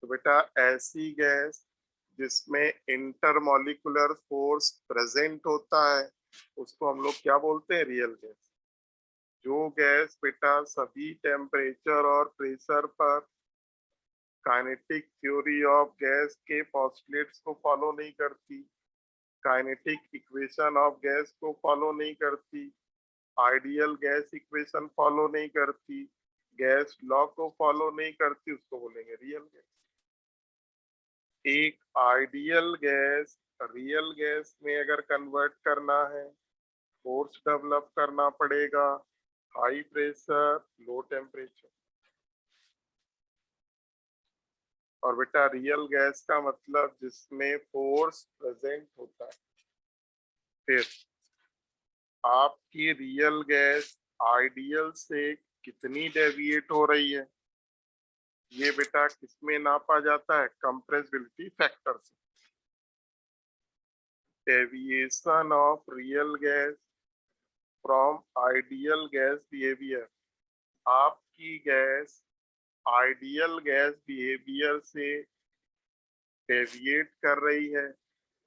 तो बेटा ऐसी गैस जिसमें इंटरमॉलिक्यूलर फोर्स प्रेजेंट होता है उसको हम लोग क्या बोलते हैं, रियल गैस। जो गैस बेटा सभी टेम्परेचर और प्रेशर पर काइनेटिक थ्योरी ऑफ गैस के पोस्टुलेट्स को फॉलो नहीं करती, काइनेटिक इक्वेशन ऑफ गैस को फॉलो नहीं करती, आइडियल गैस इक्वेशन फॉलो नहीं करती, गैस लॉ को फॉलो नहीं करती, उसको बोलेंगे रियल गैस। एक आइडियल गैस रियल गैस में अगर कन्वर्ट करना है, फोर्स डेवलप करना पड़ेगा हाई प्रेशर लो टेम्परेचर। और बेटा रियल गैस का मतलब जिसमें फोर्स प्रेजेंट होता है। फिर आपकी रियल गैस आइडियल से कितनी डेविएट हो रही है, ये बेटा किसमें नापा जाता है, कंप्रेसिबिलिटी फैक्टर से। Deviation of real gas from ideal gas behaviour, आपकी गैस आइडियल गैस बिहेवियर से डेविएट कर रही है,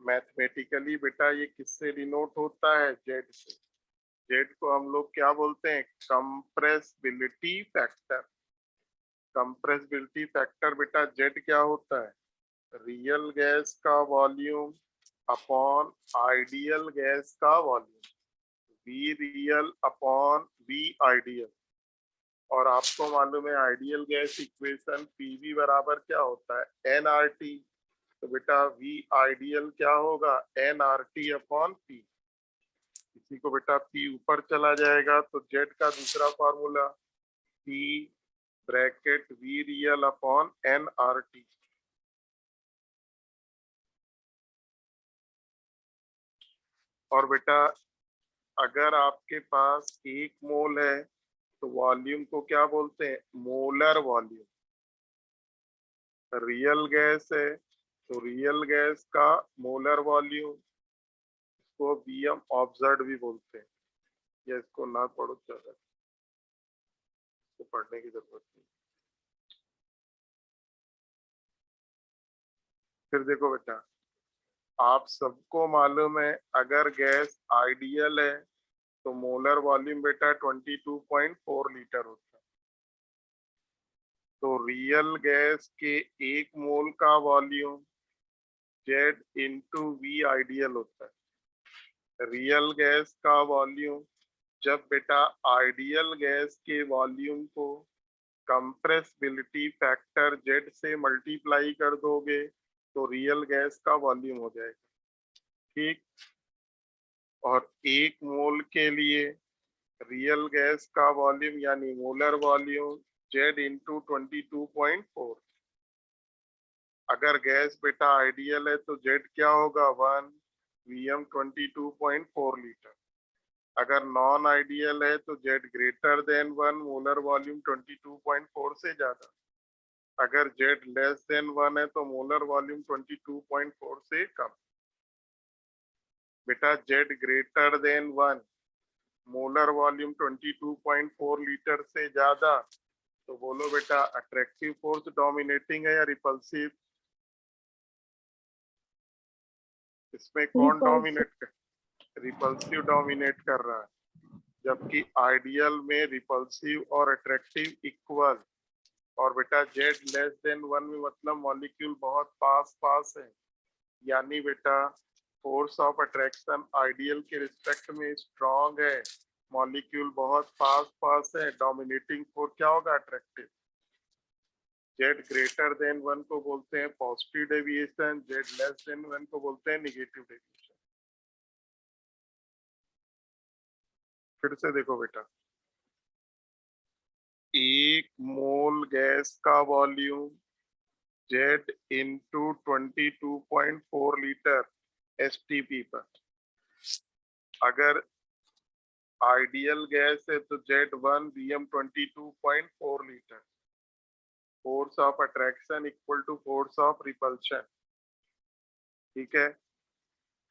मैथमेटिकली बेटा ये किससे डिनोट होता है, जेड से। जेड को हम लोग क्या बोलते हैं, कंप्रेसिबिलिटी फैक्टर। कंप्रेसिबिलिटी फैक्टर बेटा जेड क्या होता है, रियल गैस का वॉल्यूम अपॉन आइडियल गैस का volume, V real upon V ideal. और आपको मालूम है आइडियल गैस इक्वेशन पीवी बराबर क्या होता है, एनआरटी। तो बेटा वी आइडियल क्या होगा, एनआरटी अपॉन पी। इसी को बेटा पी ऊपर चला जाएगा तो जेड का दूसरा formula P bracket we real upon NRT. और बेटा अगर आपके पास 1 मोल है तो वॉल्यूम को क्या बोलते हैं, मोलर वॉल्यूम। रियल गैस है तो रियल गैस का मोलर वॉल्यूम, इसको वीएम ऑब्जर्व भी बोलते हैं। या इसको ना पढ़ो चलो, इसको पढ़ने की जरूरत नहीं। फिर देखो बेटा, आप सबको मालूम है अगर गैस आइडियल है तो मोलर वॉल्यूम बेटा 22.4 लीटर होता है। तो रियल गैस के 1 मोल का volume Z into V ideal होता है। रियल गैस का वॉल्यूम, जब बेटा आइडियल गैस के वॉल्यूम को कंप्रेसिबिलिटी फैक्टर जेड से मल्टीप्लाई कर दोगे तो रियल गैस का वॉल्यूम हो जाएगा, ठीक। और 1 मोल के लिए रियल गैस का वॉल्यूम यानी मोलर वॉल्यूम जेड इंटू 22.4। अगर गैस बेटा आइडियल है तो जेड क्या होगा 1 वीएम 22.4 लीटर। अगर नॉन आइडियल है तो Z greater than 1 molar volume 22.4 से ज्यादा। अगर जेड लेस देन 1 है तो मोलर वॉल्यूम 22.4 से कम। बेटा Z greater than 1 molar volume 22.4 litre से ज्यादा, तो बोलो बेटा अट्रैक्टिव फोर्स डोमिनेटिंग है या रिपल्सिव। इसमें कौन डोमिनेट कर, रिपल्सिव डोमिनेट कर रहा है। जबकि आइडियल में रिपल्सिव और अट्रैक्टिव इक्वल। और बेटा जेड लेस देन 1 में मतलब मॉलिक्यूल बहुत पास पास है, यानी बेटा फोर्स ऑफ अट्रैक्शन आइडियल के रिस्पेक्ट में स्ट्रॉन्ग है, मॉलिक्यूल बहुत पास पास है, डोमिनेटिंग फोर्स क्या होगा, अट्रैक्टिव। जेड ग्रेटर देन 1 को बोलते हैं positive deviation, Z less than 1 को बोलते हैं निगेटिव डेविएशन। फिर से देखो बेटा, 1 मोल गैस का volume Z into 22.4 litre STP पर। अगर आइडियल गैस है तो Z 1 VM 22.4 litre. Force of attraction equal to force of repulsion, ठीक है।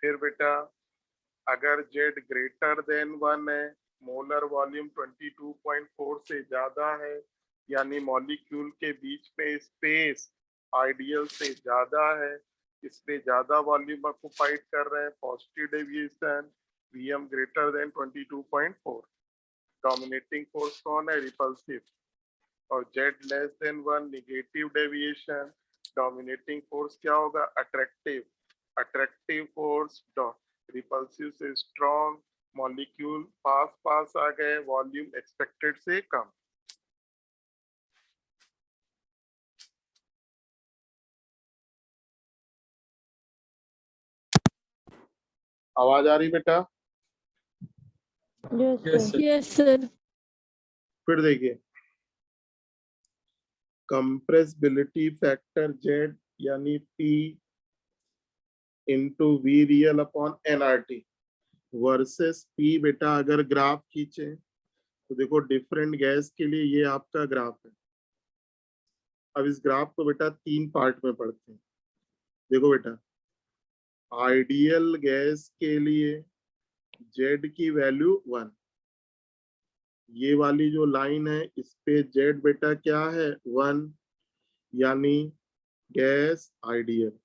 फिर बेटा अगर जेड ग्रेटर देन 1 है, मोलर वॉल्यूम 22.4 से ज्यादा है, यानी मॉलिक्यूल के बीच में स्पेस आइडियल से ज्यादा है, इसमें ज्यादा वॉल्यूम ऑक्युपाइड कर रहे हैं, positive deviation VM greater than 22.4। Dominating force कौन है, रिपल्सिव। और Z less than 1 negative deviation, dominating force क्या होगा, अट्रैक्टिव। अट्रैक्टिव फोर्स रिपल्सिव से स्ट्रॉन्ग, मॉलिक्यूल पास पास आ गए, वॉल्यूम एक्सपेक्टेड से कम। आवाज आ रही बेटा?
Yes sir.
फिर देखिए, कंप्रेसिबिलिटी फैक्टर जेड यानी P into we real upon NRT versus P. बेटा अगर ग्राफ खींचे तो देखो डिफरेंट गैस के लिए ये आपका ग्राफ है। अब इस ग्राफ को बेटा 3 पार्ट में पढ़ते हैं। देखो बेटा, आइडियल गैस के लिए जेड की वैल्यू 1, ये वाली जो लाइन है इस पे जेड बेटा क्या है 1, यानी गैस आइडियल।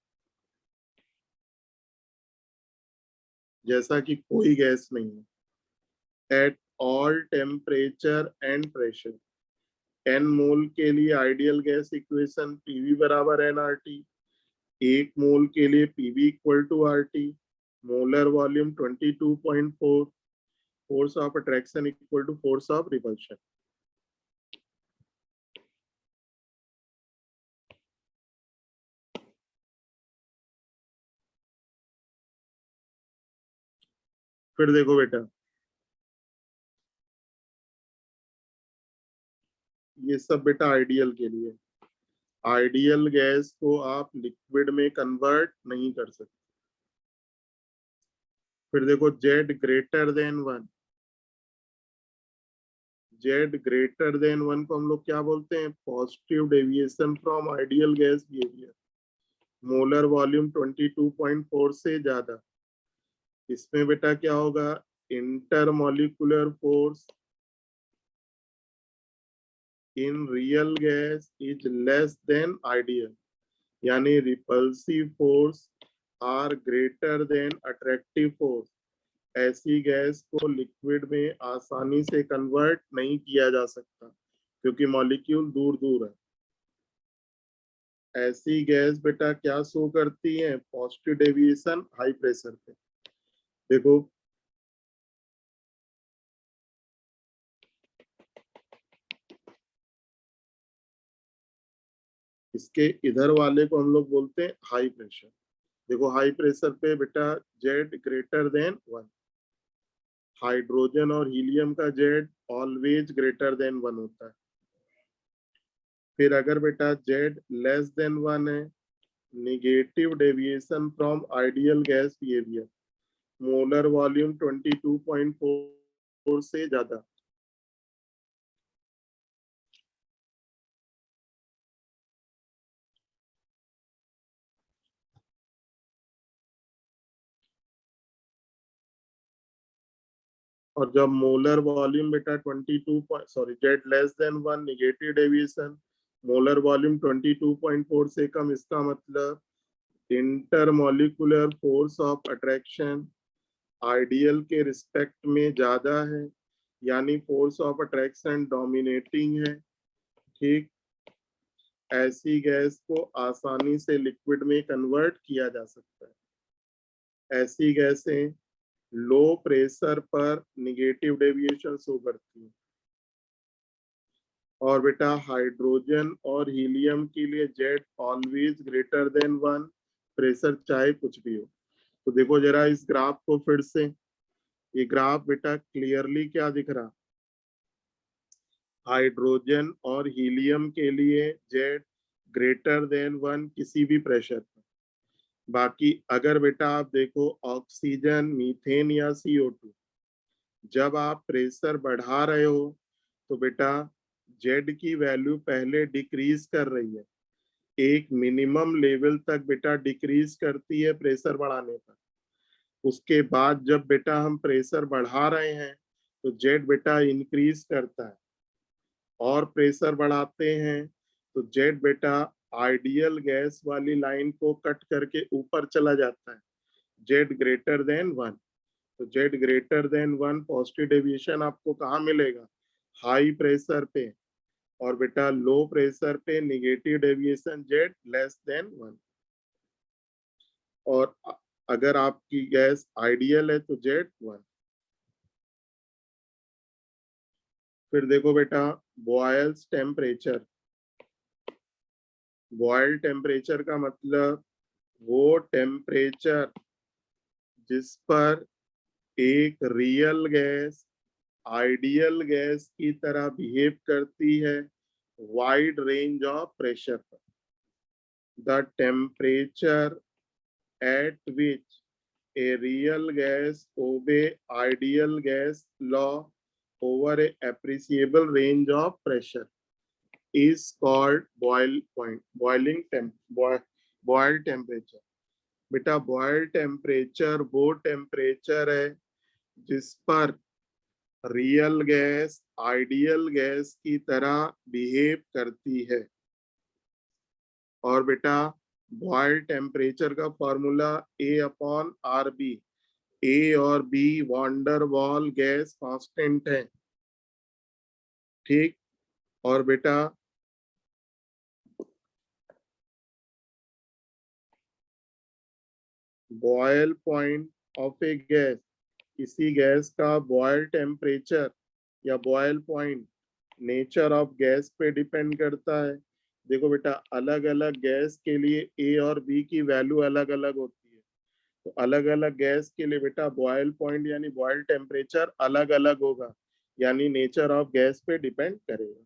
जैसा कि कोई गैस नहीं है at all temperature and pressure. N mole के लिए आइडियल गैस इक्वेशन पीवी बराबर एनआरटी, 1 मोल के लिए PV equal to RT, molar volume 22.4, force of attraction equal to force of repulsion. फिर देखो बेटा, ये सब बेटा आइडियल के लिए। आइडियल गैस को आप लिक्विड में कन्वर्ट नहीं कर सकते। फिर देखो Z greater than 1। Z greater than 1 को हम लोग क्या बोलते हैं? Positive deviation from ideal gas behaviour. Molar volume 22.4 से ज्यादा। इसमें बेटा क्या होगा? Intermolecular force in real gas is less than ideal, यानी repulsive force are greater than attractive force. ऐसी गैस को लिक्विड में आसानी से कन्वर्ट नहीं किया जा सकता क्योंकि मॉलिक्यूल दूर दूर है। ऐसी गैस बेटा क्या शो करती है? पॉजिटिव डेविएशन हाई प्रेशर पे। देखो इसके इधर वाले को हम लोग बोलते हैं हाई प्रेशर। देखो हाई प्रेशर पे बेटा जेड ग्रेटर देन 1। हाइड्रोजन और हीलियम का जेड ऑलवेज ग्रेटर देन 1 होता है। फिर अगर बेटा जेड लेस देन 1 है, negative deviation from ideal gas behaviour, molar volume 22.4 से ज्यादा। और जब मोलर वॉल्यूम बेटा Z less than 1, negative deviation, molar volume 22.4 से कम, इसका मतलब intermolecular force of attraction ideal के रिस्पेक्ट में ज्यादा है, यानी फोर्स ऑफ अट्रैक्शन डोमिनेटिंग है। ठीक, ऐसी गैस को आसानी से लिक्विड में कन्वर्ट किया जा सकता है। ऐसी गैसें लो प्रेशर पर नेगेटिव डेविएशन शो करती है। और बेटा हाइड्रोजन और हीलियम के लिए Z always greater than 1, pressure चाहे कुछ भी हो। तो देखो जरा इस ग्राफ को फिर से, ये ग्राफ बेटा क्लियरली क्या दिख रहा? हाइड्रोजन और हीलियम के लिए जेड ग्रेटर देन 1 किसी भी प्रेशर पर। बाकी अगर बेटा आप देखो ऑक्सीजन, मीथेन या CO2, जब आप प्रेशर बढ़ा रहे हो तो बेटा जेड की वैल्यू पहले डिक्रीज कर रही है, एक मिनिमम लेवल तक बेटा डिक्रीज करती है प्रेशर बढ़ाने पर। उसके बाद जब बेटा हम प्रेशर बढ़ा रहे हैं तो जेड बेटा इंक्रीज करता है, और प्रेशर बढ़ाते हैं तो जेड बेटा आइडियल गैस वाली लाइन को कट करके ऊपर चला जाता है, जेड ग्रेटर देन 1। तो Z greater than 1 positive deviation आपको कहाँ मिलेगा? हाई प्रेशर पे। और बेटा लो प्रेशर पे negative deviation Z less than 1। और अगर आपकी गैस आइडियल है तो जेड 1। फिर देखो बेटा बॉयल्स टेम्परेचर। बॉयल टेम्परेचर का मतलब वो टेम्परेचर जिस पर एक रियल गैस आइडियल गैस की तरह बिहेव करती है वाइड रेंज ऑफ प्रेशर पर। The temperature at which a real gas obey ideal gas law over a appreciable range of pressure is called boil temperature। बेटा बॉयल टेम्परेचर वो टेम्परेचर है जिस पर रियल गैस आइडियल गैस की तरह बिहेव करती है। और बेटा बॉयल टेम्परेचर का फॉर्मूला A/RB। ए और B van der Waal gas constant है। ठीक, और बेटा Boyle point of a gas, किसी गैस का बॉयल टेम्परेचर या Boyle point nature of gas पे डिपेंड करता है। देखो बेटा अलग अलग गैस के लिए ए और बी की वैल्यू अलग अलग होती है। तो अलग अलग गैस के लिए बेटा बॉयल पॉइंट यानी बॉयल टेम्परेचर अलग अलग होगा, यानी नेचर ऑफ गैस पे डिपेंड करेगा।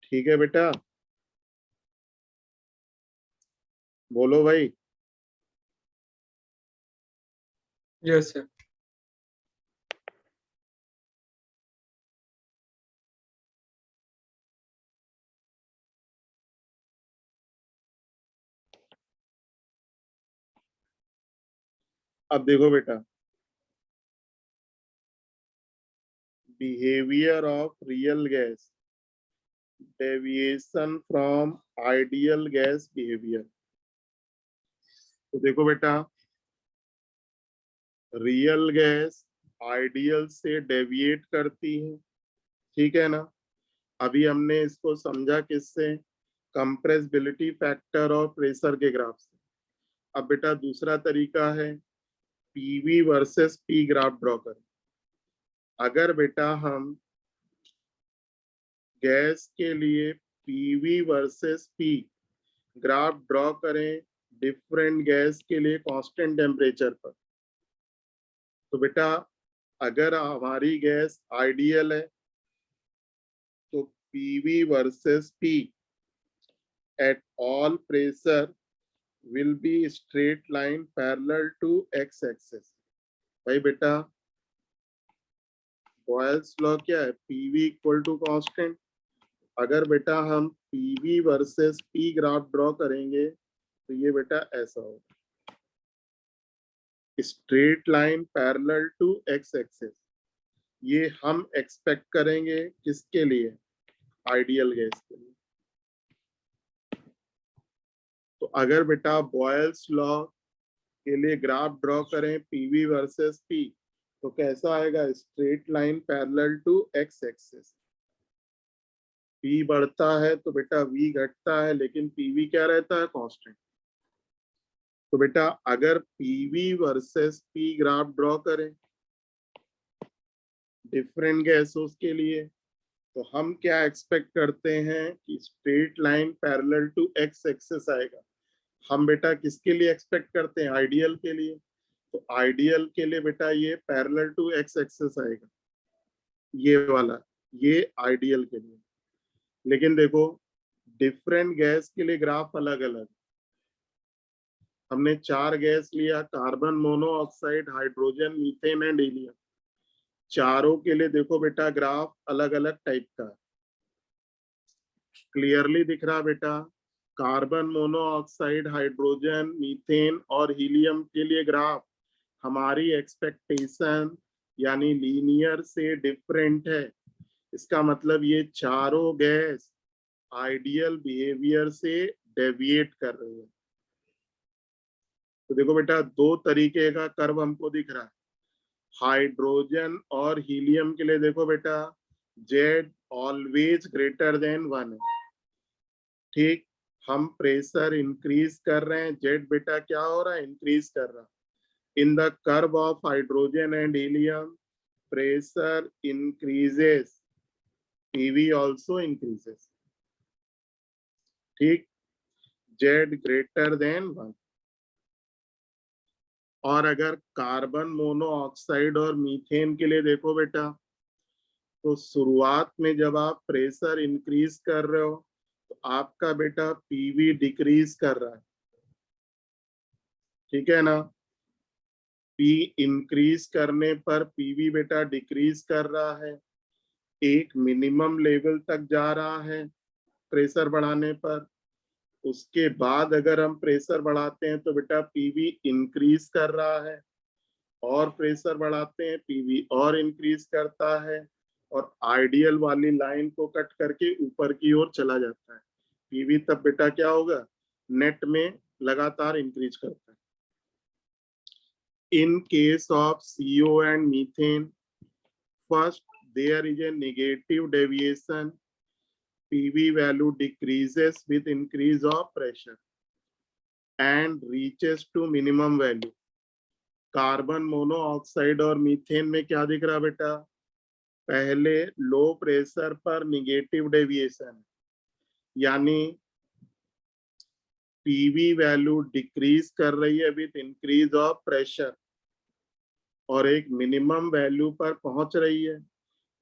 ठीक है बेटा, बोलो भाई।
Yes, sir.
अब देखो बेटा, behaviour of real gas, deviation from ideal gas behaviour. तो देखो बेटा, रियल गैस आइडियल से डेविएट करती है, ठीक है ना। अभी हमने इसको समझा किससे, कंप्रेसिबिलिटी फैक्टर और प्रेशर के ग्राफ से। अब बेटा दूसरा तरीका है PV versus P graph draw करें। अगर बेटा हम गैस के लिए PV versus P graph draw करें डिफरेंट गैस के लिए कांस्टेंट टेम्परेचर पर, तो बेटा अगर हमारी गैस आइडियल है तो PV versus P at all pressure will be straight line parallel to x axis। भाई बेटा बॉयल्स लॉ क्या है, पीवी इक्वल टू कांस्टेंट। अगर बेटा हम PV versus P graph draw करेंगे तो ये बेटा ऐसा होगा, straight line parallel to X axis. ये हम एक्सपेक्ट करेंगे किसके लिए, आइडियल गैस के लिए। तो अगर बेटा बॉयल्स लॉ के लिए ग्राफ ड्रॉ करें पीवी वर्सेस पी, तो कैसा आएगा, straight line parallel to X axis. P बढ़ता है तो बेटा वी घटता है, लेकिन पीवी क्या रहता है, कांस्टेंट। तो बेटा अगर PV versus P graph draw करें डिफरेंट गैसों के लिए, तो हम क्या एक्सपेक्ट करते हैं कि straight line parallel to X axis आएगा। हम बेटा किसके लिए एक्सपेक्ट करते हैं, आइडियल के लिए। तो आइडियल के लिए बेटा ये पैरेलल टू एक्स एक्सिस आएगा, ये वाला, ये आइडियल के लिए। लेकिन देखो डिफरेंट गैस के लिए ग्राफ अलग अलग। हमने 4 गैस लिया, carbon monoxide, hydrogen, methane and helium. चारों के लिए देखो बेटा ग्राफ अलग अलग टाइप का है। क्लियरली दिख रहा बेटा, कार्बन मोनोऑक्साइड, हाइड्रोजन, मीथेन और हीलियम के लिए ग्राफ हमारी एक्सपेक्टेशन यानी लीनियर से डिफरेंट है। इसका मतलब ये चारों गैस आइडियल बिहेवियर से डेविएट कर रही है। तो देखो बेटा 2 तरीके का कर्व हमको दिख रहा है। हाइड्रोजन और हीलियम के लिए देखो बेटा जेड ऑलवेज ग्रेटर देन 1 है, ठीक। हम प्रेशर इंक्रीज कर रहे हैं, जेड बेटा क्या हो रहा है, इंक्रीज कर रहा है। In the curve of hydrogen and helium pressure increases, PV also increases, ठीक, Z greater than 1। और अगर कार्बन मोनोऑक्साइड और मीथेन के लिए देखो बेटा, तो शुरुआत में जब आप प्रेशर इंक्रीज कर रहे हो तो आपका बेटा पीवी डिक्रीज कर रहा है, ठीक है ना। पी इंक्रीज करने पर पीवी बेटा डिक्रीज कर रहा है, एक मिनिमम लेवल तक जा रहा है प्रेशर बढ़ाने पर। उसके बाद अगर हम प्रेशर बढ़ाते हैं तो बेटा पीवी इंक्रीज कर रहा है, और प्रेशर बढ़ाते हैं पीवी और इंक्रीज करता है, और आइडियल वाली लाइन को कट करके ऊपर की ओर चला जाता है। पीवी तब बेटा क्या होगा, नेट में लगातार इंक्रीज करता है। In case of CO and methane, first there is a negative deviation, PV value decreases with increase of pressure and reaches to minimum value। Carbon monoxide और मीथेन में क्या दिख रहा बेटा, पहले लो प्रेशर पर निगेटिव डेविएशन, यानी पीवी वैल्यू डिक्रीज कर रही है विथ इंक्रीज ऑफ प्रेशर और एक मिनिमम वैल्यू पर पहुंच रही है,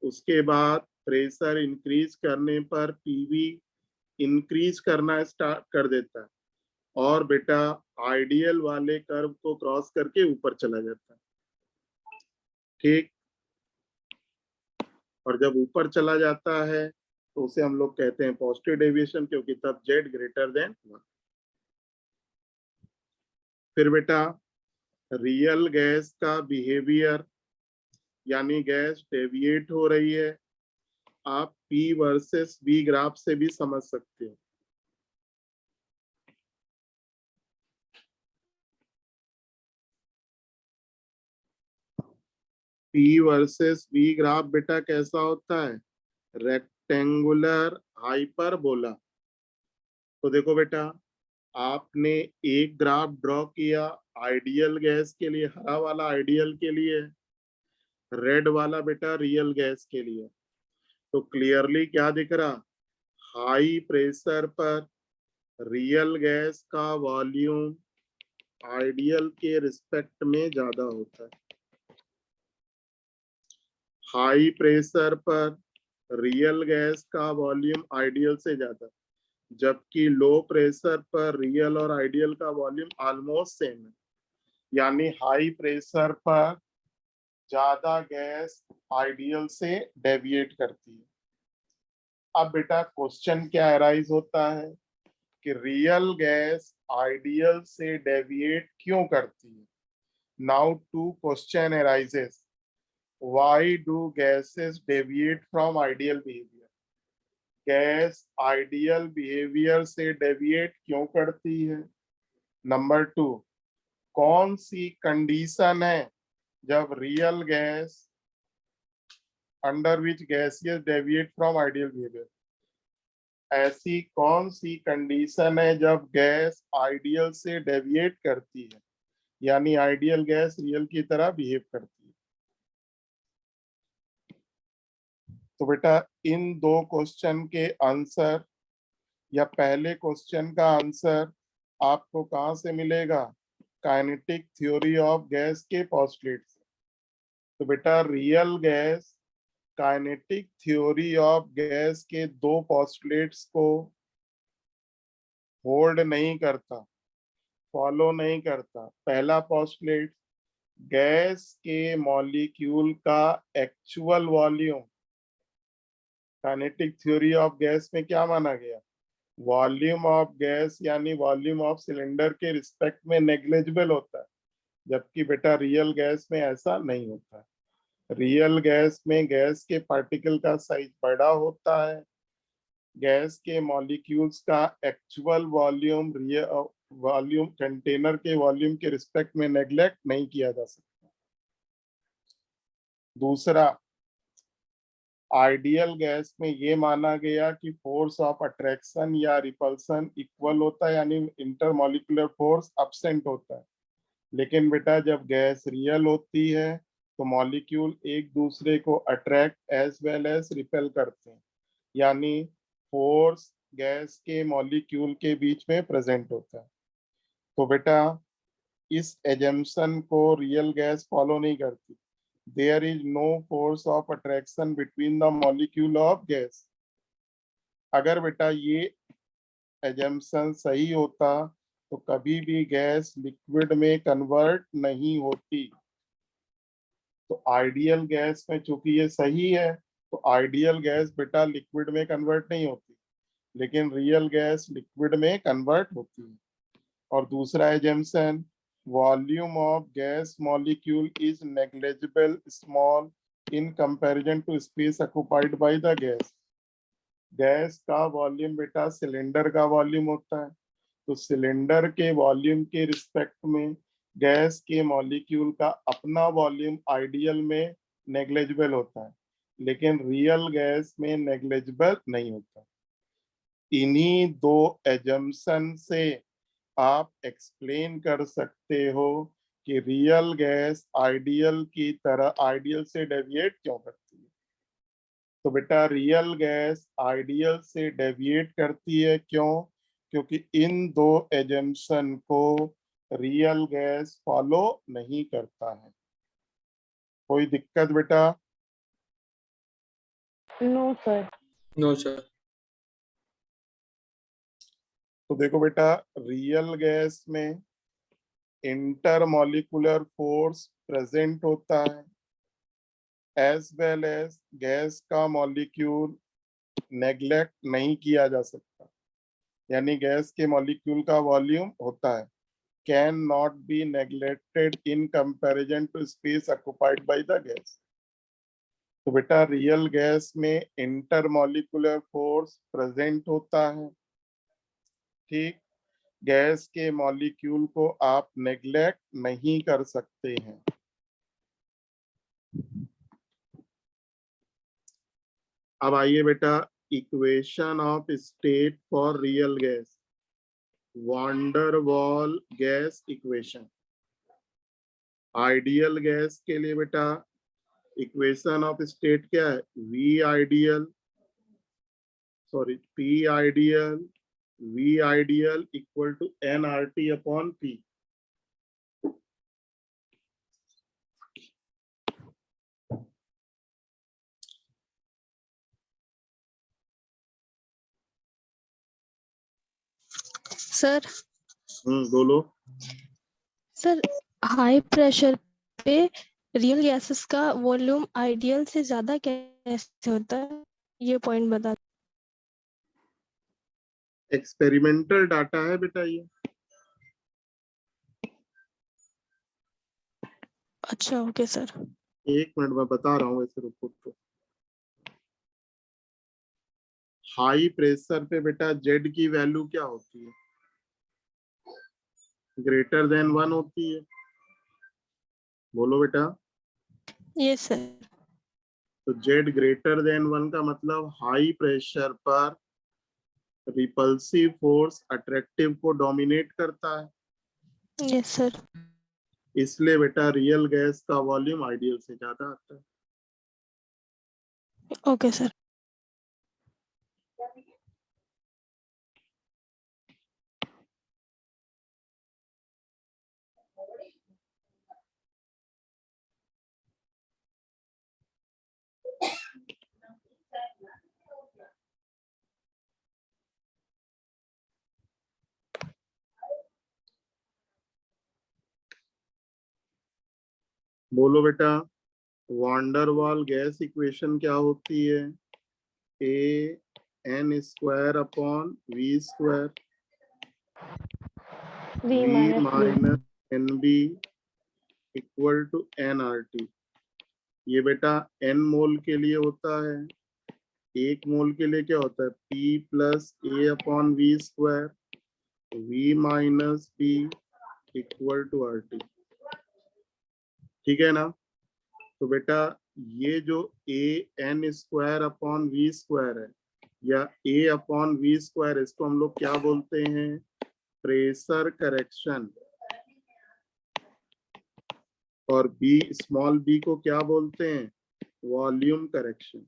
उसके बाद प्रेशर इंक्रीज करने पर पीवी इंक्रीज करना स्टार्ट कर देता है और बेटा आइडियल वाले कर्व को क्रॉस करके ऊपर चला जाता है। ठीक, और जब ऊपर चला जाता है तो उसे हम लोग कहते हैं पॉजिटिव डेविएशन, क्योंकि तब z ग्रेटर देन 1। फिर बेटा रियल गैस का बिहेवियर, यानी गैस डेविएट हो रही है, आप P वर्सेस V ग्राफ से भी समझ सकते हो। P वर्सेस V ग्राफ बेटा कैसा होता है? Rectangular hyperbola. तो देखो बेटा, आपने एक ग्राफ ड्रॉ किया आइडियल गैस के लिए, हरा वाला आइडियल के लिए, रेड वाला बेटा रियल गैस के लिए। तो क्लियरली क्या दिख रहा? हाई प्रेशर पर रियल गैस का वॉल्यूम आइडियल के रिस्पेक्ट में ज्यादा होता है। हाई प्रेशर पर रियल गैस का वॉल्यूम आइडियल से ज्यादा, जबकि लो प्रेशर पर रियल और आइडियल का वॉल्यूम ऑलमोस्ट सेम है। यानी हाई प्रेशर पर ज्यादा गैस आइडियल से डेविएट करती है। अब बेटा क्वेश्चन क्या अराइज होता है कि रियल गैस आइडियल से डेविएट क्यों करती है? Now to question arises, why do gases deviate from ideal behaviour? Gas ideal behaviour से डेविएट क्यों करती है? नंबर 2, कौन सी कंडीशन है जब real gas under which gases deviate from ideal behaviour? ऐसी कौन सी कंडीशन है जब गैस आइडियल से डेविएट करती है, यानी आइडियल गैस रियल की तरह बिहेव करती है? तो बेटा इन दो क्वेश्चन के आंसर, या पहले क्वेश्चन का आंसर आपको कहां से मिलेगा? काइनेटिक थ्योरी ऑफ गैस के पोस्टुलेट से। तो बेटा real gas kinetic theory of gas के दो पोस्टुलेट्स को होल्ड नहीं करता, फॉलो नहीं करता। पहला पोस्टुलेट, गैस के मॉलिक्यूल का actual volume kinetic theory of gas में क्या माना गया? वॉल्यूम ऑफ गैस यानी वॉल्यूम ऑफ सिलेंडर के रिस्पेक्ट में नेग्लिजिबल होता है, जबकि बेटा रियल गैस में ऐसा नहीं होता है। रियल गैस में गैस के पार्टिकल का साइज बड़ा होता है, गैस के मॉलिक्यूल्स का एक्चुअल वॉल्यूम वॉल्यूम कंटेनर के वॉल्यूम के रिस्पेक्ट में नेग्लेक्ट नहीं किया जा सकता। दूसरा, आइडियल गैस में ये माना गया कि फोर्स ऑफ अट्रैक्शन या रिपल्सन इक्वल होता है, यानी इंटरमॉलिक्यूलर फोर्स एब्सेंट होता है। लेकिन बेटा जब गैस रियल होती है तो मॉलिक्यूल एक दूसरे को attract as well as repel करते हैं, यानी फोर्स गैस के मॉलिक्यूल के बीच में प्रेजेंट होता है। तो बेटा इस एजम्पशन को रियल गैस फॉलो नहीं करती। There is no force of attraction between the molecule of gas. अगर बेटा ये एजम्पशन सही होता तो कभी भी गैस लिक्विड में कन्वर्ट नहीं होती। तो आइडियल गैस में चूंकि ये सही है तो आइडियल गैस बेटा लिक्विड में कन्वर्ट नहीं होती, लेकिन रियल गैस लिक्विड में कन्वर्ट होती है। और दूसरा assumption, volume of gas molecule is negligible small in comparison to space occupied by the gas. Gas का वॉल्यूम बेटा सिलेंडर का वॉल्यूम होता है, तो सिलेंडर के वॉल्यूम के रिस्पेक्ट में गैस के मॉलिक्यूल का अपना वॉल्यूम आइडियल में नेग्लिजिबल होता है, लेकिन रियल गैस में नेग्लिजिबल नहीं होता। इन्हीं दो एजम्पशन से आप एक्सप्लेन कर सकते हो कि रियल गैस आइडियल की तरह आइडियल से डेविएट क्यों करती है। तो बेटा रियल गैस आइडियल से डेविएट करती है क्यों? क्योंकि इन दो एजम्पशन को रियल गैस फॉलो नहीं करता है। कोई दिक्कत बेटा?
No sir.
No, sir.
तो देखो बेटा, रियल गैस में इंटरमॉलिक्यूलर फोर्स प्रेजेंट होता है, एज वेल एज गैस का मॉलिक्यूल नेग्लेक्ट नहीं किया जा सकता, यानी गैस के मॉलिक्यूल का वॉल्यूम होता है, can not be neglected in comparison to space occupied by the gas. तो बेटा रियल गैस में इंटरमॉलिक्यूलर फोर्स प्रेजेंट होता है, ठीक। गैस के मॉलिक्यूल को आप नेग्लेक्ट नहीं कर सकते हैं। अब आइए बेटा, equation of state for real gas, van der Waal gas equation. Ideal gas के लिए बेटा इक्वेशन ऑफ स्टेट क्या है? V ideal, sorry P ideal, V ideal equal to N R T upon P.
Sir
बोलो।
सर हाई प्रेशर पे रियल गैसेस का वॉल्यूम आइडियल से ज्यादा कैसे होता है, ये पॉइंट बता।
एक्सपेरिमेंटल डाटा है बेटा ये।
अच्छा ओके सर।
एक मिनट में बता रहा हूँ ऐसे, रुको तो। हाई प्रेशर पे बेटा जेड की वैल्यू क्या होती है? ग्रेटर देन 1 होती है। बोलो बेटा।
Yes sir.
तो जेड ग्रेटर देन 1 का मतलब हाई प्रेशर पर रिपल्सिव फोर्स अट्रैक्टिव को डोमिनेट करता है।
Yes sir.
इसलिए बेटा रियल गैस का वॉल्यूम आइडियल से ज्यादा आता है।
Okay sir.
बोलो बेटा, वांडरवाल गैस इक्वेशन क्या होती है? A N square upon V square,
V
V
minus
minus N B equal to N R T. ये बेटा एन मोल के लिए होता है, एक मोल के लिए क्या होता है? P plus A upon V square, V minus B equal to R T. ठीक है ना? तो बेटा ये जो A N square upon V square है, या ए अपॉन वी स्क्वायर, इसको हम लोग क्या बोलते हैं? Pressure correction. और बी, स्मॉल बी को क्या बोलते हैं? Volume correction.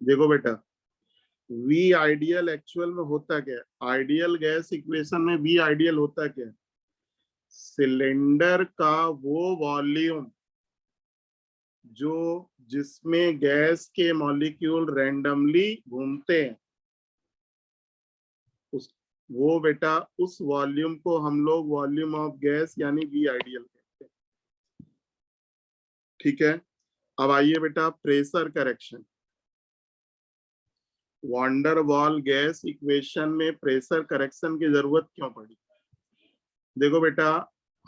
देखो बेटा, वी आइडियल एक्चुअल में होता क्या है? आइडियल गैस इक्वेशन में वी आइडियल होता क्या है? सिलेंडर का वो वॉल्यूम जो जिसमें गैस के मॉलिक्यूल रैंडमली घूमते हैं, उस वो बेटा उस वॉल्यूम को हम लोग वॉल्यूम ऑफ गैस यानी वी आइडियल कहते हैं। ठीक है। अब आइए बेटा pressure correction. Wander Waal gas equation में प्रेशर करेक्शन की जरूरत क्यों पड़ी? देखो बेटा,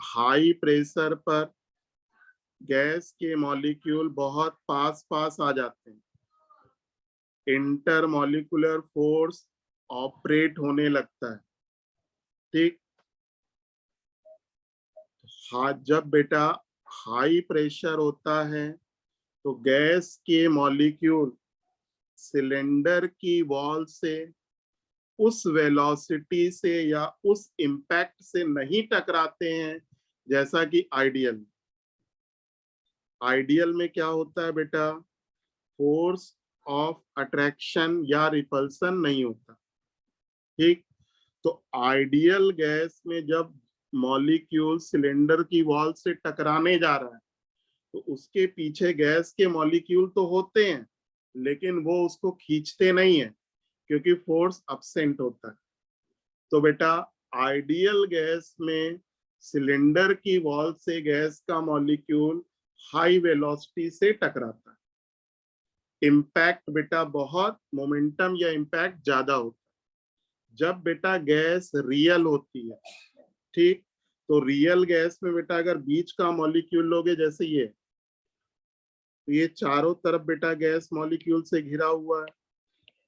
हाई प्रेशर पर गैस के मॉलिक्यूल बहुत पास पास आ जाते हैं, इंटरमॉलिक्यूलर फोर्स ऑपरेट होने लगता है। ठीक। हाँ, जब बेटा हाई प्रेशर होता है तो गैस के मॉलिक्यूल सिलेंडर की वॉल से उस वेलोसिटी से या उस इंपैक्ट से नहीं टकराते हैं जैसा कि आइडियल। आइडियल में क्या होता है बेटा? फोर्स ऑफ अट्रैक्शन या रिपल्सन नहीं होता। ठीक, तो आइडियल गैस में जब मॉलिक्यूल सिलेंडर की वॉल से टकराने जा रहा है तो उसके पीछे गैस के मॉलिक्यूल तो होते हैं, लेकिन वो उसको खींचते नहीं है क्योंकि फोर्स अब्सेंट होता है। तो बेटा आइडियल गैस में सिलेंडर की वॉल से गैस का मॉलिक्यूल हाई वेलोसिटी से टकराता है। इम्पैक्ट बेटा बहुत मोमेंटम या इम्पैक्ट ज्यादा होता है जब बेटा गैस रियल होती है। ठीक, तो रियल गैस में बेटा अगर बीच का मॉलिक्यूल लोगे जैसे ये, तो ये चारों तरफ बेटा गैस मॉलिक्यूल से घिरा हुआ है,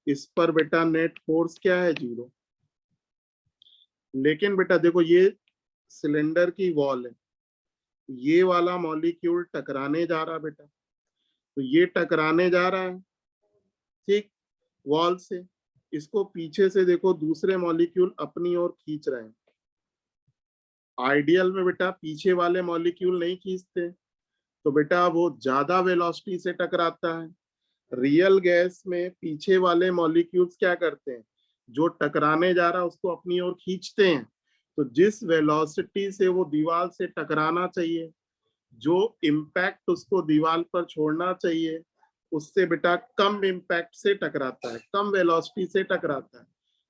इस पर बेटा नेट फोर्स क्या है, 0। लेकिन बेटा देखो ये सिलेंडर की वॉल है, ये वाला मॉलिक्यूल टकराने जा रहा है बेटा, तो ये टकराने जा रहा है ठीक वॉल से, इसको पीछे से देखो दूसरे मॉलिक्यूल अपनी ओर खींच रहे हैं। आइडियल में बेटा पीछे वाले मॉलिक्यूल नहीं खींचते, तो बेटा वो ज्यादा वेलोसिटी से टकराता है। रियल गैस में पीछे वाले मॉलिक्यूल्स क्या करते हैं, जो टकराने जा रहा है उसको अपनी ओर खींचते हैं। तो जिस वेलोसिटी से वो दीवार से टकराना चाहिए, जो इम्पैक्ट उसको दीवार पर छोड़ना चाहिए, उससे बेटा कम इम्पैक्ट से टकराता है, कम वेलोसिटी से टकराता है,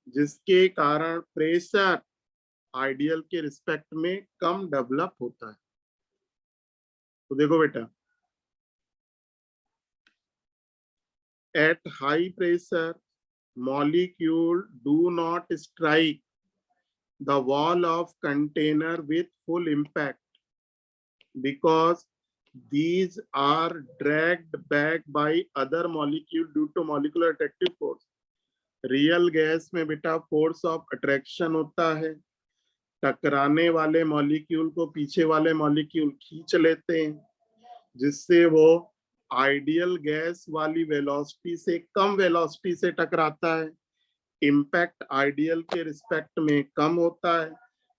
जिसके कारण प्रेशर आइडियल के रिस्पेक्ट में कम डेवलप होता है। तो देखो बेटा, at high pressure molecule do not strike the wall of container with full impact because these are dragged back by other molecule due to molecular attractive force। Real gas में बेटा फोर्स ऑफ अट्रैक्शन होता है, टकराने वाले मॉलिक्यूल को पीछे वाले मॉलिक्यूल खींच लेते हैं, जिससे वो आइडियल गैस वाली वेलोसिटी से कम वेलोसिटी से टकराता है। इम्पैक्ट आइडियल के रिस्पेक्ट में कम होता है,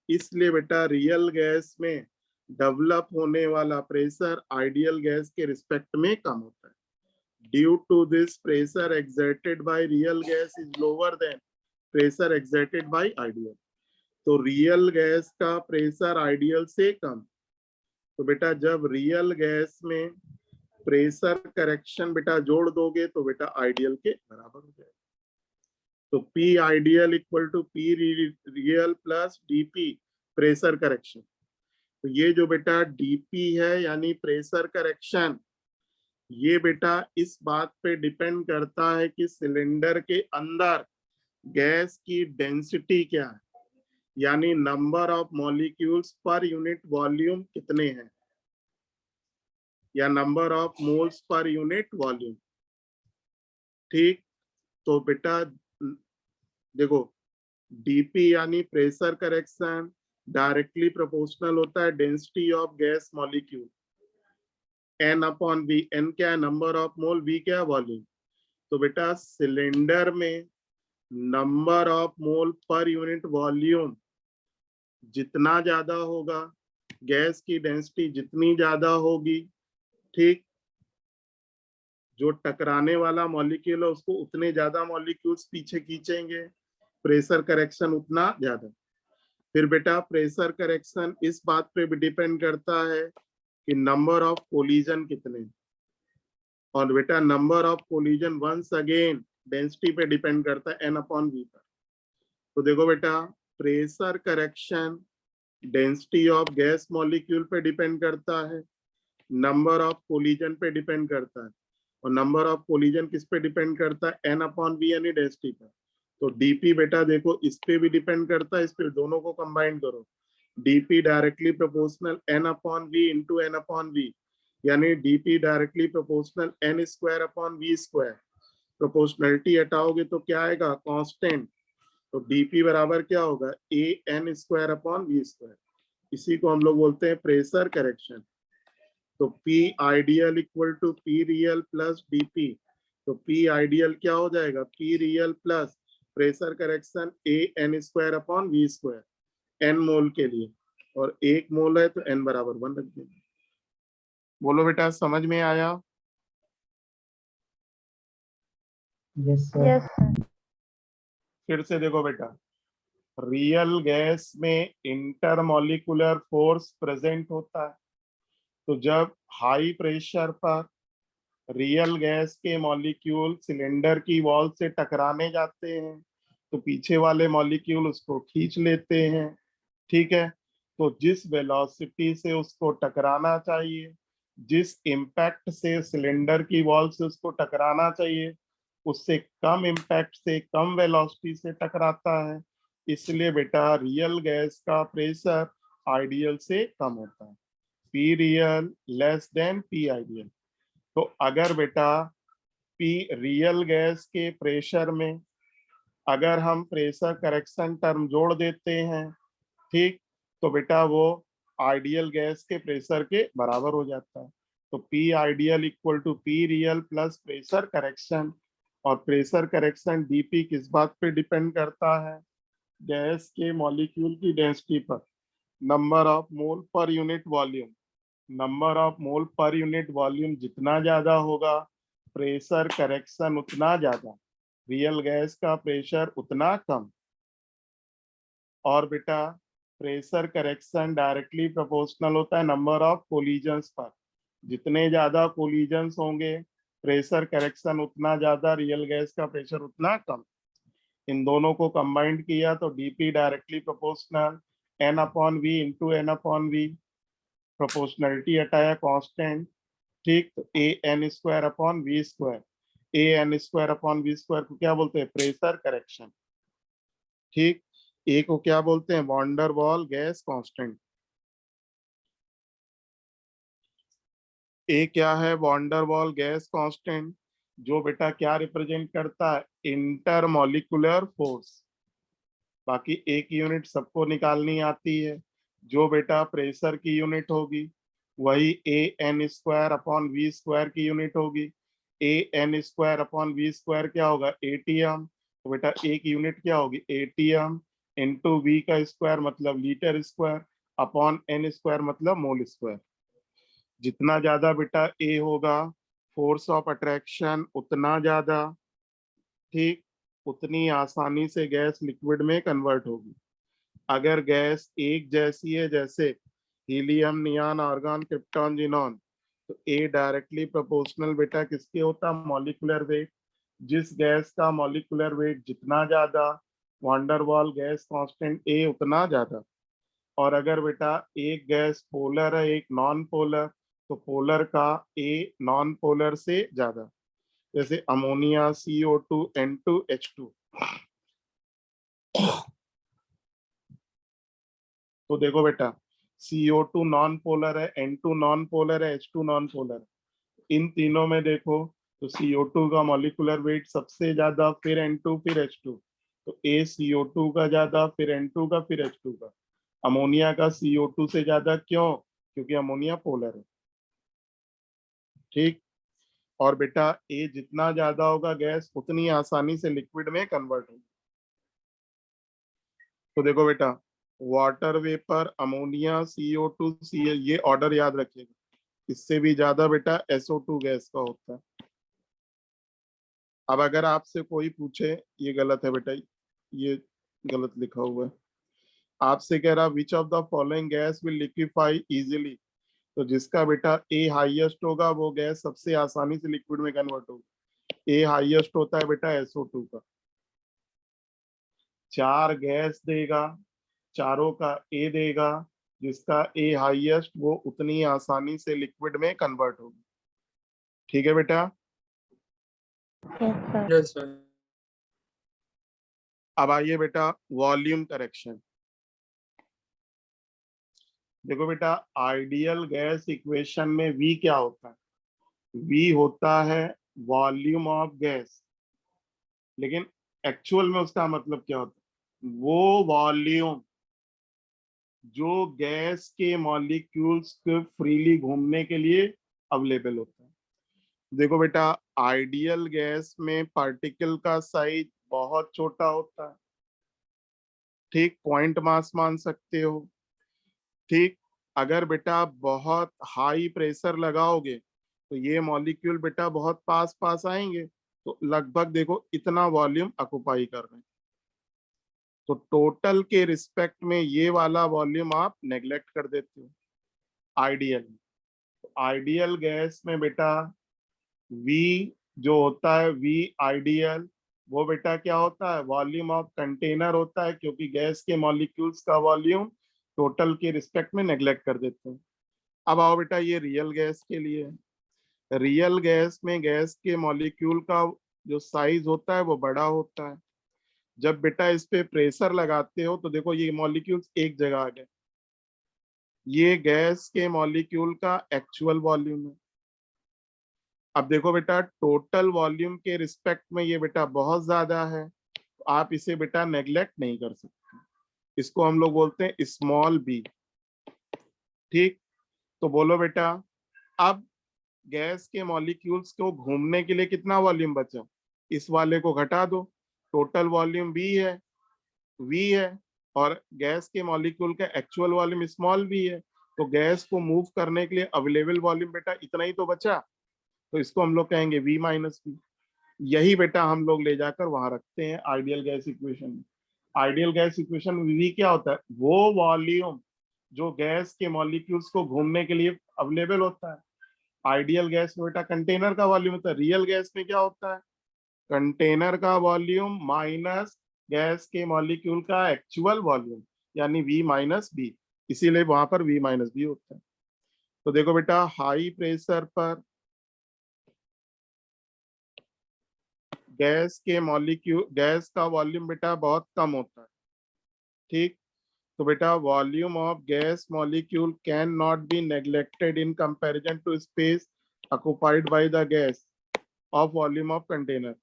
इसलिए बेटा रियल गैस में डेवलप होने वाला प्रेशर आइडियल गैस के रिस्पेक्ट में कम होता है। Due to this pressure exerted by real gas is lower than pressure exerted by ideal. तो रियल गैस का प्रेशर आइडियल से कम। तो बेटा जब रियल गैस में प्रेशर करेक्शन बेटा जोड़ दोगे तो बेटा आइडियल के बराबर हो जाएगा। तो P ideal equal to P real plus DP pressure correction. तो ये जो बेटा DP है यानी प्रेशर करेक्शन, ये बेटा इस बात पे डिपेंड करता है कि सिलेंडर के अंदर गैस की डेंसिटी क्या है, यानी number of molecules per unit volume कितने हैं, या number of moles per unit volume. ठीक, तो बेटा देखो डीपी यानी प्रेशर करेक्शन डायरेक्टली प्रोपोर्शनल होता है density of gas molecule, n upon v। n क्या है, नंबर ऑफ मोल, v क्या है, वॉल्यूम। तो बेटा सिलेंडर में number of mole per unit volume जितना ज्यादा होगा, गैस की डेंसिटी जितनी ज्यादा होगी, ठीक, जो टकराने वाला मॉलिक्यूल है उसको उतने ज्यादा मॉलिक्यूल्स पीछे खींचेंगे, प्रेशर करेक्शन उतना ज्यादा। फिर बेटा प्रेशर करेक्शन इस बात पे भी डिपेंड करता है कि नंबर ऑफ कोलिजन कितने, और बेटा number of collision once again density पे डिपेंड करता है n अपॉन v पर। तो देखो बेटा pressure correction density of gas molecule पे डिपेंड करता है, नंबर ऑफ कोलिजन पे डिपेंड करता है, और नंबर ऑफ कोलिजन किस पे डिपेंड करता है, n अपॉन v यानी डेंसिटी पर। तो dp बेटा देखो इस पे भी डिपेंड करता है, इस पे, दोनों को कंबाइन करो, dp directly proportional n upon v into n upon v, यानी dp directly proportional n square upon v square. Proportionality हटाओगे तो क्या आएगा, कांस्टेंट। तो dp बराबर क्या होगा, a n square upon v square. इसी को हम लोग बोलते हैं प्रेशर करेक्शन। तो P ideal equal to P real plus DP। तो P आइडियल क्या हो जाएगा, P real plus pressure correction a n square upon v square n mole के लिए, और 1 मोल है तो n बराबर 1 रख देंगे। बोलो बेटा समझ में आया।
Yes, sir.
फिर से देखो बेटा, रियल गैस में इंटरमॉलिक्यूलर फोर्स प्रेजेंट होता है। तो जब हाई प्रेशर पर रियल गैस के मॉलिक्यूल सिलेंडर की वॉल से टकराने जाते हैं तो पीछे वाले मॉलिक्यूल उसको खींच लेते हैं। ठीक है, तो जिस वेलोसिटी से उसको टकराना चाहिए, जिस इम्पैक्ट से सिलेंडर की वॉल से उसको टकराना चाहिए, उससे कम इम्पैक्ट से कम वेलोसिटी से टकराता है। इसलिए बेटा रियल गैस का प्रेशर आइडियल से कम होता है। P real less than P ideal. तो अगर बेटा पी रियल गैस के प्रेशर में अगर हम प्रेशर करेक्शन टर्म जोड़ देते हैं, ठीक, तो बेटा वो आइडियल गैस के प्रेशर के बराबर हो जाता है। तो P ideal equal to P real plus pressure correction. और प्रेशर करेक्शन डीपी किस बात पे डिपेंड करता है? गैस के मॉलिक्यूल की डेंसिटी पर, number of mole per unit volume. Number of mole per unit volume जितना ज्यादा होगा, प्रेशर करेक्शन उतना ज्यादा, रियल गैस का प्रेशर उतना कम। और बेटा प्रेशर करेक्शन डायरेक्टली प्रोपोर्शनल होता है नंबर ऑफ कोलिजन्स पर। जितने ज्यादा कोलिजन्स होंगे, प्रेशर करेक्शन उतना ज्यादा, रियल गैस का प्रेशर उतना कम। इन दोनों को कंबाइंड किया तो DP directly proportional N upon V into N upon V, proportionality हटाया कांस्टेंट। ठीक, तो A N square upon V square. A N square upon V square को क्या बोलते हैं? Pressure correction. ठीक, ए को क्या बोलते हैं? Van der Waal gas constant. A क्या है? वॉन्डर वॉल गैस कांस्टेंट, जो बेटा क्या रिप्रेजेंट करता है? Intermolecular force. बाकी ए की यूनिट सबको निकालनी आती है, जो बेटा प्रेशर की यूनिट होगी वही A N square upon V square की यूनिट होगी। A N square upon V square क्या होगा? एटीएम। तो बेटा ए की यूनिट क्या होगी? एटीएम इंटू वी का स्क्वायर मतलब litre square upon N square मतलब मोल स्क्वायर। जितना ज्यादा बेटा ए होगा, फोर्स ऑफ अट्रैक्शन उतना ज्यादा, ठीक, उतनी आसानी से गैस लिक्विड में कन्वर्ट होगी। अगर गैस एक जैसी है, जैसे helium, neon, argon, krypton, xenon, तो ए डायरेक्टली प्रोपोर्शनल बेटा किसके होता? Molecular weight. जिस गैस का मॉलिक्यूलर वेट जितना ज्यादा, वांडर वाल गैस कांस्टेंट ए उतना ज्यादा। और अगर बेटा एक गैस पोलर है एक नॉन पोलर, तो पोलर का ए नॉन पोलर से ज्यादा। जैसे अमोनिया CO2N2H2। तो देखो बेटा, CO2 नॉन पोलर है, N2 नॉन पोलर है, H2 नॉन पोलर है। इन तीनों में देखो तो CO2 का मॉलिक्यूलर वेट सबसे ज्यादा, फिर N2 फिर H2। तो A CO2 का ज्यादा, फिर N2 का, फिर H2 का। अमोनिया का CO2 से ज्यादा, क्यों? क्योंकि अमोनिया पोलर है। ठीक, और बेटा ए जितना ज्यादा होगा गैस उतनी आसानी से लिक्विड में कन्वर्ट होगी। तो देखो बेटा, water vapour, ammonia, CO2, Cl, ये ऑर्डर याद रखिएगा। इससे भी ज्यादा बेटा SO2 गैस का होता है। अब अगर आपसे कोई पूछे, ये गलत है बेटा, ये गलत लिखा हुआ है। आपसे कह रहा which of the following gas will liquefy easily, तो जिसका बेटा ए हाईएस्ट होगा वो गैस सबसे आसानी से लिक्विड में कन्वर्ट होगी। ए हाईएस्ट होता है बेटा SO2 का। 4 गैस देगा, चारों का ए देगा, जिसका ए हाईएस्ट वो उतनी आसानी से लिक्विड में कन्वर्ट होगी। ठीक है बेटा।
Yes, sir.
अब आइए बेटा वॉल्यूम करेक्शन। देखो बेटा, आइडियल गैस इक्वेशन में वी क्या होता है? वी होता है वॉल्यूम ऑफ गैस। लेकिन एक्चुअल में उसका मतलब क्या होता है? वो वॉल्यूम जो गैस के मॉलिक्यूल्स के फ्रीली घूमने के लिए अवेलेबल होता है। देखो बेटा, आइडियल गैस में पार्टिकल का साइज बहुत छोटा होता है। ठीक, पॉइंट मास मान सकते हो। ठीक, अगर बेटा बहुत हाई प्रेशर लगाओगे तो ये मॉलिक्यूल बेटा बहुत पास पास आएंगे। तो लगभग देखो इतना वॉल्यूम ऑक्युपाई कर रहे हैं। तो टोटल के रिस्पेक्ट में ये वाला वॉल्यूम आप नेग्लेक्ट कर देते हो आइडियल। आइडियल गैस में बेटा V जो होता है V आइडियल, वो बेटा क्या होता है, वॉल्यूम ऑफ कंटेनर होता है, क्योंकि गैस के मॉलिक्यूल्स का वॉल्यूम टोटल के रिस्पेक्ट में नेग्लेक्ट कर देते हैं। अब आओ बेटा ये रियल गैस के लिए। रियल गैस में गैस के मॉलिक्यूल का जो साइज होता है वो बड़ा होता है। जब बेटा इस पे प्रेशर लगाते हो तो देखो ये मॉलिक्यूल्स एक जगह आ गए। ये गैस के मॉलिक्यूल का एक्चुअल वॉल्यूम है। अब देखो बेटा टोटल वॉल्यूम के रिस्पेक्ट में ये बेटा बहुत ज्यादा है, तो आप इसे बेटा नेग्लेक्ट नहीं कर सकते। इसको हम लोग बोलते हैं स्मॉल बी। ठीक, तो बोलो बेटा अब गैस के मॉलिक्यूल्स को घूमने के लिए कितना वॉल्यूम बचा, इस वाले को घटा दो, टोटल वॉल्यूम V है और गैस के मॉलिक्यूल का एक्चुअल वॉल्यूम स्मॉल v है, तो गैस को मूव करने के लिए अवेलेबल वॉल्यूम बेटा इतना ही तो बचा, तो इसको हम लोग कहेंगे V माइनस V। यही बेटा हम लोग ले जाकर वहां रखते हैं आइडियल गैस इक्वेशन में। आइडियल गैस इक्वेशन में V क्या होता है, वो वॉल्यूम जो गैस के मॉलिक्यूल्स को घूमने के लिए अवेलेबल होता है। आइडियल गैस में बेटा कंटेनर का वॉल्यूम होता है, रियल गैस में क्या होता है, कंटेनर का वॉल्यूम माइनस गैस के मॉलिक्यूल का एक्चुअल वॉल्यूम, यानी V माइनस B, इसीलिए वहां पर V माइनस B होता है। तो देखो बेटा हाई प्रेशर पर गैस के मॉलिक्यूल, गैस का वॉल्यूम बेटा बहुत कम होता है। ठीक, तो बेटा volume of gas molecule can not be neglected in comparison to space occupied by the gas of volume of container.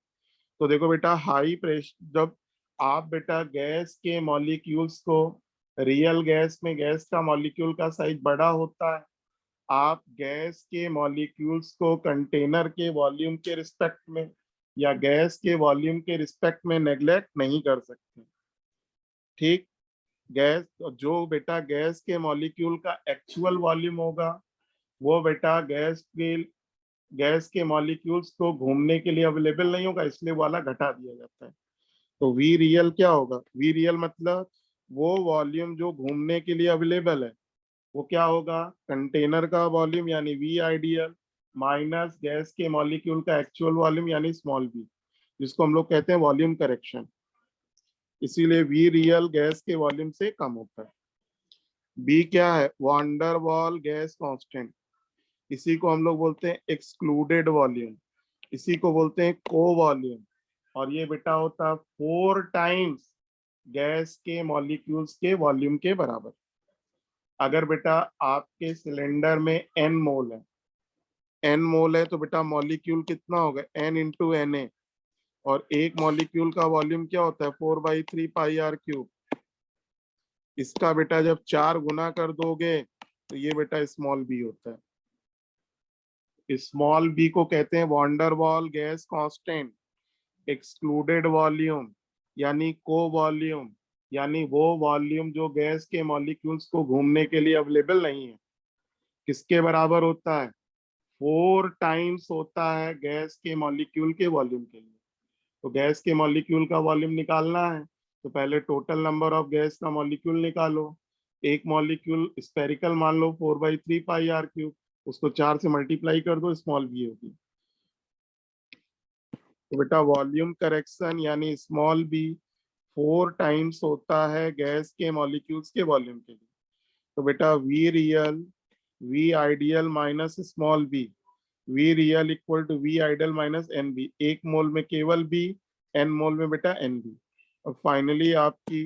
तो देखो बेटा हाई प्रेशर, जब आप बेटा गैस के मॉलिक्यूल्स को, रियल गैस में गैस का मॉलिक्यूल का साइज बड़ा होता है, आप गैस के मॉलिक्यूल्स को कंटेनर के वॉल्यूम के रिस्पेक्ट में या गैस के वॉल्यूम के रिस्पेक्ट में नेग्लेक्ट नहीं कर सकते। ठीक, गैस जो बेटा गैस के मॉलिक्यूल का एक्चुअल वॉल्यूम होगा वो बेटा गैस के मॉलिक्यूल्स को घूमने के लिए अवेलेबल नहीं होगा, इसलिए वाला घटा दिया जाता है। तो वी रियल क्या होगा, वी रियल मतलब वो वॉल्यूम जो घूमने के लिए अवेलेबल है वो क्या होगा, कंटेनर का वॉल्यूम यानी वी आइडियल माइनस गैस के मॉलिक्यूल का एक्चुअल वॉल्यूम यानी स्मॉल v, जिसको हम लोग कहते हैं वॉल्यूम करेक्शन। इसीलिए वी रियल गैस के वॉल्यूम से कम होता है। बी क्या है, वांडर वॉल गैस कांस्टेंट, इसी को हम लोग बोलते हैं एक्सक्लूडेड वॉल्यूम, इसी को बोलते हैं को वॉल्यूम, और ये बेटा होता है 4 टाइम्स गैस के मॉलिक्यूल्स के वॉल्यूम के बराबर। अगर बेटा आपके सिलेंडर में n मोल है तो बेटा मॉलिक्यूल कितना होगा, n इंटू Na, और एक मॉलिक्यूल का वॉल्यूम क्या होता है 4/3 पाई r क्यूब। इसका बेटा जब 4 गुना कर दोगे तो ये बेटा स्मॉल b होता है। स्मॉल b को कहते हैं wander Waal gas constant, excluded volume यानी को वॉल्यूम, यानी वो वॉल्यूम जो गैस के मॉलिक्यूल्स को घूमने के लिए अवेलेबल नहीं है, किसके बराबर होता है, 4 टाइम्स होता है गैस के मॉलिक्यूल के वॉल्यूम के लिए। तो गैस के मॉलिक्यूल का वॉल्यूम निकालना है तो पहले टोटल नंबर ऑफ गैस का मॉलिक्यूल निकालो। एक मॉलिक्यूल स्पेरिकल मान लो 4/3 पाई r क्यूब, उसको 4 से मल्टीप्लाई कर दो, स्मॉल v होगी। तो बेटा वॉल्यूम करेक्शन यानी स्मॉल b 4 टाइम्स होता है गैस के मॉलिक्यूल्स के वॉल्यूम के लिए। तो बेटा v ideal minus small b, v real equal to v ideal minus N B, एक मोल में केवल b, n मोल में बेटा एन बी। और फाइनली आपकी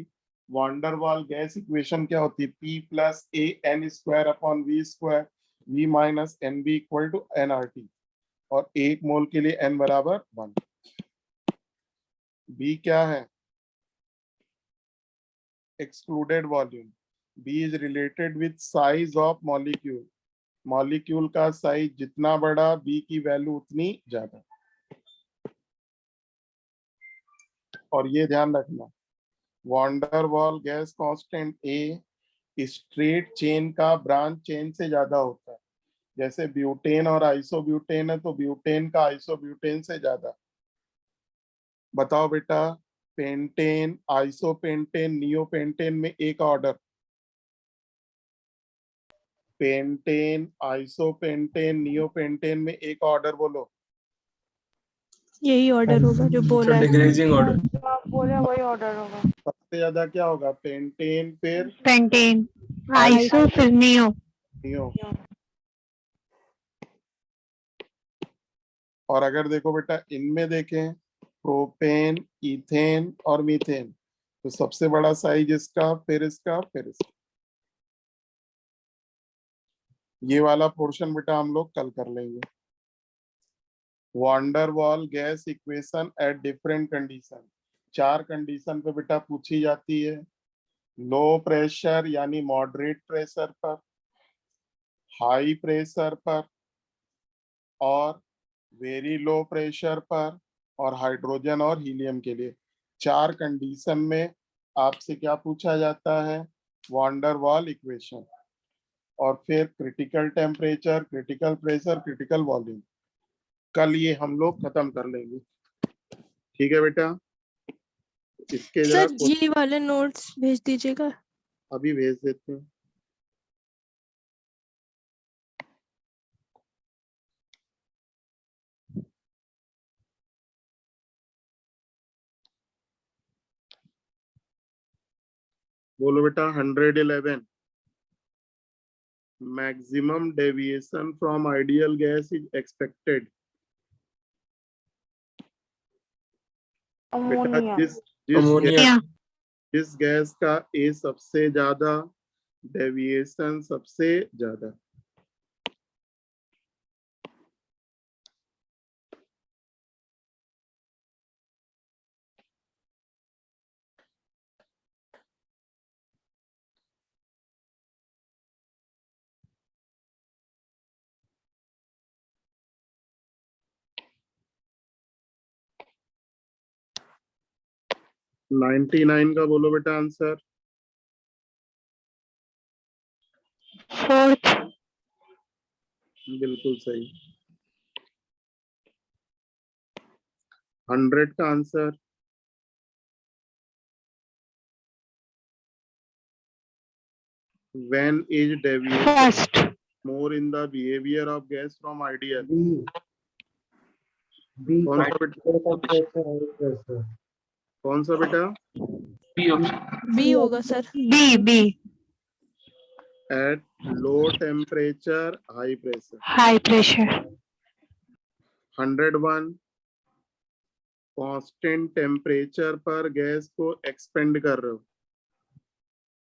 वांडरवाल गैस इक्वेशन क्या होती है, p plus A N square upon V square, v minus N B equal to N R T, और एक मोल के लिए n बराबर 1। b क्या है, excluded volume, b is related with size of molecule, molecule का साइज जितना बड़ा b की वैल्यू उतनी ज्यादा। और ये ध्यान रखना wander Waal gas constant a straight chain का ब्रांच चेन से ज्यादा होता है। जैसे ब्यूटेन और आइसोब्यूटेन है तो ब्यूटेन का आइसोब्यूटेन से ज्यादा, बताओ बेटा, पेंटेन, आइसोपेंटेन, नियोपेंटेन में एक ऑर्डर, पेंटेन, आइसोपेंटेन, नियोपेंटेन में एक ऑर्डर बोलो।
यही ऑर्डर होगा जो बोला है।
Decreasing order.
बोले वही ऑर्डर होगा।
सबसे ज्यादा क्या होगा? पेंटेन, फिर
पेंटेन, आइसो, फिर नियो।
नियो। और अगर देखो बेटा इनमें देखें, प्रोपेन, इथेन और मीथेन, तो सबसे बड़ा साइज इसका, फिर इसका, फिर इसका। ये वाला पोर्शन बेटा हम लोग कल कर लेंगे। Wander Waal gas equation at different condition, 4 condition पे बेटा पूछी जाती है। लो प्रेशर यानी मॉडरेट प्रेशर पर, हाई प्रेशर पर, और वेरी लो प्रेशर पर, और हाइड्रोजन और हीलियम के लिए 4 कंडीशन में आपसे क्या पूछा जाता है? Wander wall equation. और फिर critical temperature, critical pressure, critical volume, कल ये हम लोग खत्म कर लेंगे। ठीक है बेटा, इसके जरा
सर ये वाले नोट्स भेज दीजिएगा।
अभी भेज देते हैं। बोलो बेटा 111, maximum deviation from ideal gas is expected. बेटा
अमोनिया।
अमोनिया।
जिस गैस का ए सबसे ज्यादा, डेविएशन सबसे ज्यादा। नाइन्टी नाइन का बोलो बेटा आंसर।
फोर्थ।
बिल्कुल सही। 100 का answer. When is deviation
first.
more in the behavior of gas from ideal? कौन सा बेटा? कौन सा बेटा?
बी होगा sir.
B, B.
At low temperature, high pressure.
High pressure.
101, constant temperature पर गैस को एक्सपेंड कर रहे हो,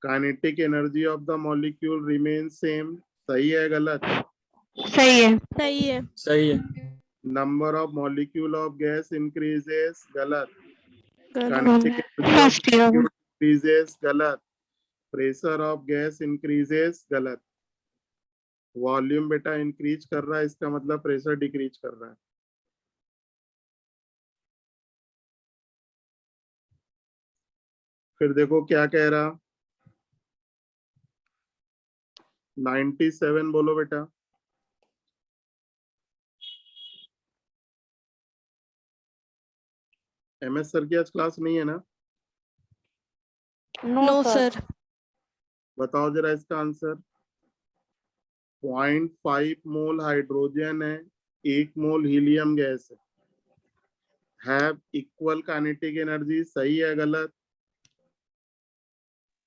kinetic energy of the molecule remain same. सही है गलत?
सही है।
सही है।
सही है।
Number of molecule of gas increases. गलत।
गलत।
Kinetic energy of
first year.
Increases. गलत। Pressure of gas increases. गलत। वॉल्यूम बेटा इंक्रीज कर रहा है, इसका मतलब प्रेशर डिक्रीज कर रहा है। फिर देखो क्या कह रहा, 97 बोलो बेटा। एमएस सर की आज क्लास नहीं है ना?
No sir.
बताओ जरा इसका आंसर। 0.5 मोल हाइड्रोजन है, 1 मोल हीलियम गैस है, हैव इक्वल काइनेटिक एनर्जी। सही है गलत?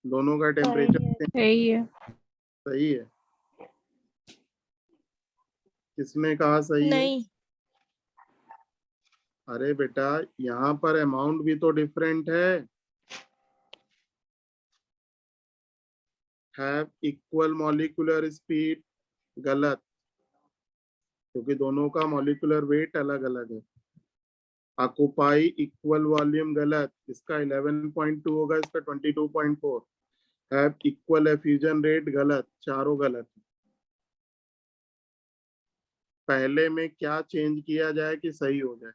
दोनों का टेम्परेचर
सही है।
सही है। किसने कहा सही है?
नहीं।
अरे बेटा यहाँ पर अमाउंट भी तो डिफरेंट है। Have equal molecular speed. गलत, क्योंकि दोनों का मॉलिक्यूलर वेट अलग अलग है। Occupy equal volume. गलत, इसका 11.2 होगा, इसका 22.4। Have equal effusion rate. गलत, चारों गलत। पहले में क्या चेंज किया जाए कि सही हो जाए?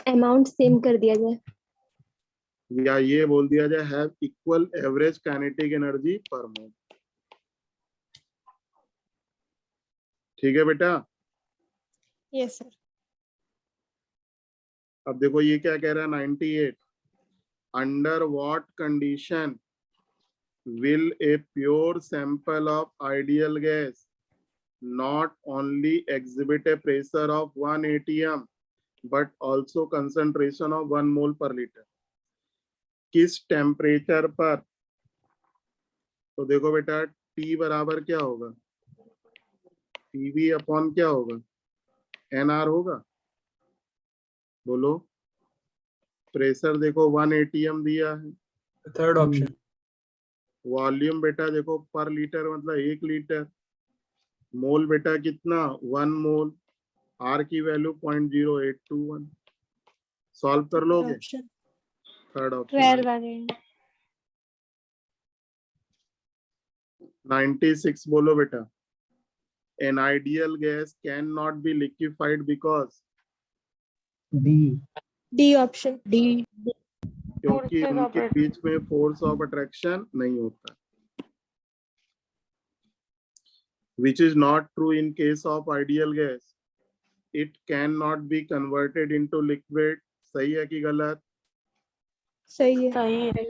अमाउंट सेम कर दिया जाए।
या ये बोल दिया जाए have equal average kinetic energy पर मोल। ठीक है बेटा?
Yes sir.
अब देखो ये क्या कह रहा है 98 under what condition will a pure sample of ideal gas not only exhibit a pressure of 1 atm but also concentration of 1 mole per liter किस टेम्परेचर पर। तो देखो बेटा T बराबर क्या होगा पीवी अपॉन क्या होगा एनआर होगा। बोलो प्रेशर देखो 1 atm दिया है।
Third option.
वॉल्यूम बेटा देखो पर लीटर मतलब 1 लीटर। मोल बेटा कितना 1 मोल। आर की वैल्यू 0.0821। सॉल्व कर लोगे।
Option
third option
twelve again
96 बोलो बेटा an ideal gas cannot be liquefied because
D option
D
क्योंकि
Forces of
उनके बीच में फोर्स ऑफ अट्रैक्शन नहीं होता which is not true in case of ideal gas. It cannot be converted into liquid. सही है कि गलत।
सही है
सही है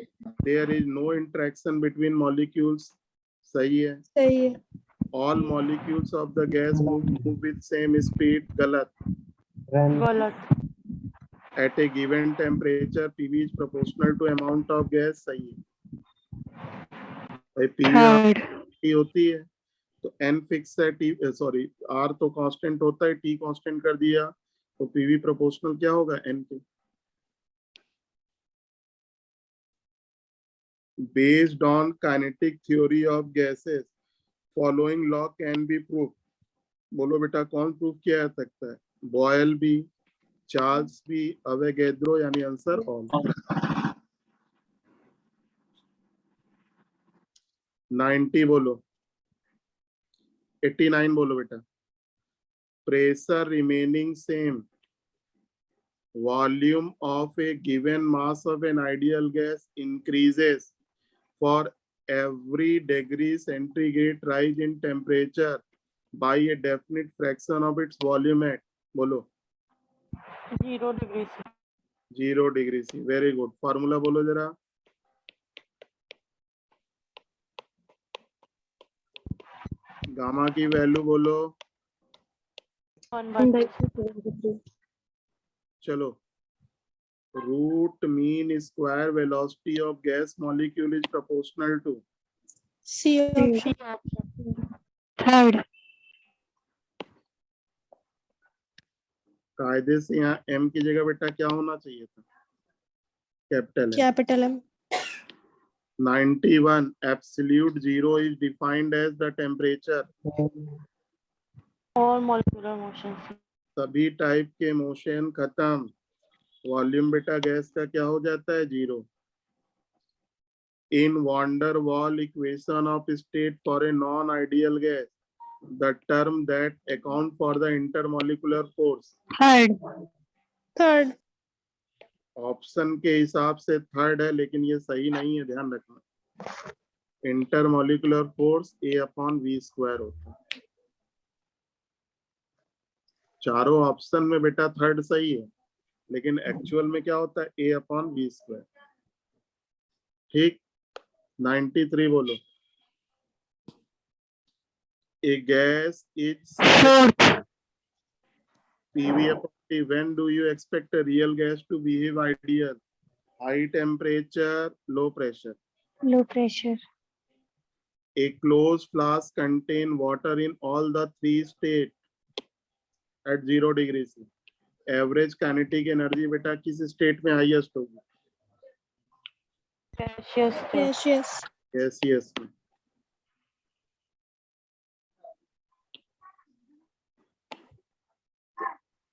There is no interaction between molecules. सही है।
सही है
All molecules of the gas move with same speed. गलत।
गलत
At a given temperature, PV is proportional to amount of gas. सही है। भाई PV
थर्ड
होती है तो n फिक्स है T सॉरी R तो कांस्टेंट होता है T कांस्टेंट कर दिया तो PV प्रोपोर्शनल क्या होगा n के। Based on kinetic theory of gases, following law can be proved. बोलो बेटा कौन प्रूव किया जा सकता है बॉयल भी चार्ल्स भी अवेगेद्रो यानी आंसर ऑल। 90 बोलो 89 बोलो बेटा pressure remaining same volume of a given mass of an ideal gas increases for every degree centigrade rise in temperature by a definite fraction of its volume at बोलो
0 डिग्री से
0 degree C. Very good formula बोलो जरा गामा की वैल्यू बोलो
1/2
चलो root mean square velocity of gas molecule is proportional to
C option
third
कायदे से यहाँ m की जगह बेटा क्या होना चाहिए था कैपिटल है।
Capital M
91 absolute zero is defined as the temperature
और मॉलिक्यूलर मोशन
सभी टाइप के मोशन खत्म वॉल्यूम बेटा गैस का क्या हो जाता है 0। In van der Waal equation of state for a non ideal gas the term that account for the intermolecular force
third
option के हिसाब से थर्ड है लेकिन ये सही नहीं है ध्यान रखना। इंटरमॉलिक्यूलर फोर्स A/V² होता है। चारों ऑप्शन में बेटा थर्ड सही है लेकिन एक्चुअल में क्या होता है A/V²। ठीक 93 बोलो A gas is PV/T when do you expect a real gas to behave ideal? High temperature, low pressure.
Low pressure
A closed flask contain water in all the 3 states at 0 degrees. Average kinetic energy बेटा किस स्टेट में हाईएस्ट होगी
गैसियस
गैसियस
गैसियस में।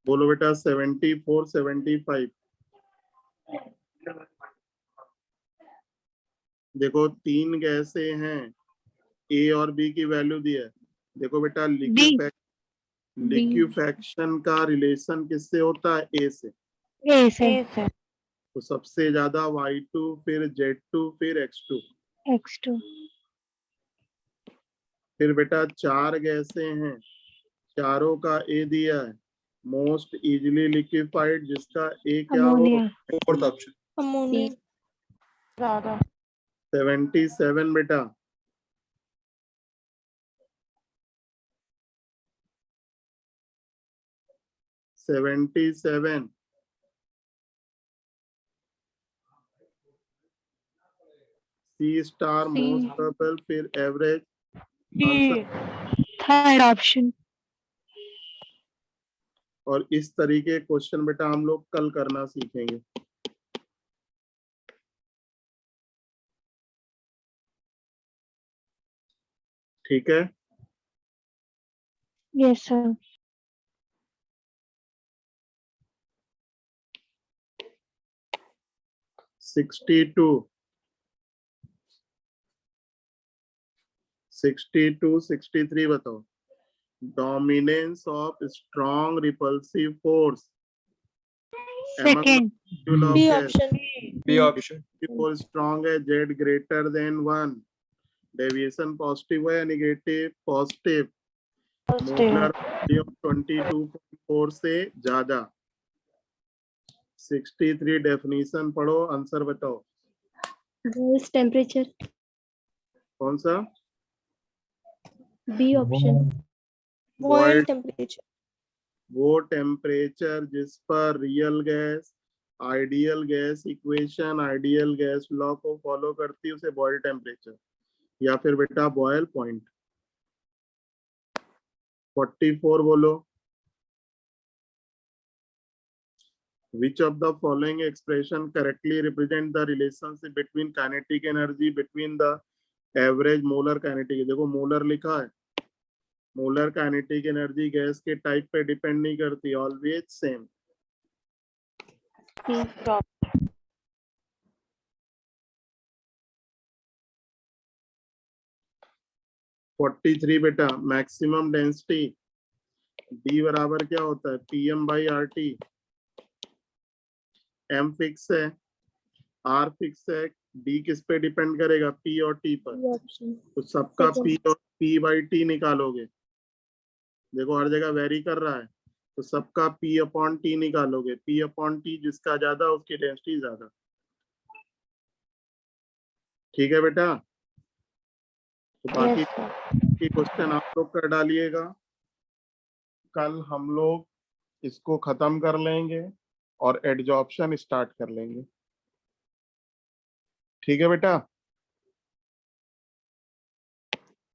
बोलो बेटा 74 75 देखो 3 गैसें हैं ए और बी की वैल्यू दी है। देखो बेटा लिक्विफैक्शन का रिलेशन किससे होता है ए से
ए से
तो सबसे ज्यादा Y2 फिर Z2 फिर X2
X2
फिर बेटा 4 गैसें हैं चारों का ए दिया है मोस्ट इजीली लिक्विफाइड जिसका ए क्या हो
अमोनिया।
Fourth option.
अमोनिया।
ज्यादा।
77 बेटा। $77 सी स्टार
C.
मोस्ट प्रोबेबल फिर एवरेज
डी। Third option.
और इस तरीके क्वेश्चन बेटा हम लोग कल करना सीखेंगे। ठीक है।
Yes sir.
63 बताओ। Dominance of strong repulsive force
second.
B option.
B option.
Force strong है Z greater than 1, deviation positive है या निगेटिव? पॉजिटिव। मोलर वॉल्यूम 22.4 से ज्यादा। 63 डेफिनेशन पढ़ो, आंसर बताओ।
Boyle's temperature.
कौन सा?
B option.
Boyle temperature.
वो टेम्परेचर जिस पर real gas ideal gas equation ideal gas law को फॉलो करती है उसे बॉयल टेम्परेचर या फिर बेटा बॉयल पॉइंट। 44 बोलो। Which of the following expression correctly represent the relationship between kinetic energy between the average molar kinetic? देखो मोलर लिखा है। मोलर काइनेटिक एनर्जी गैस के टाइप पे डिपेंड नहीं करती, ऑलवेज सेम। फोर्टी थ्री बेटा मैक्सिमम डेंसिटी D बराबर क्या होता है? PM/RT। M फिक्स है, R फिक्स है, D किस पे डिपेंड करेगा? P और T पर।
ऑप्शन।
तो सबका P और P/T निकालोगे। देखो हर जगह वेरी कर रहा है, तो सबका P/T निकालोगे। P/T जिसका ज्यादा उसकी डेंसिटी ज्यादा। ठीक है बेटा। तो बाकी क्वेश्चन आप लोग कर डालिएगा। कल हम लोग इसको खत्म कर लेंगे और एडजॉर्प्शन स्टार्ट कर लेंगे। ठीक है बेटा,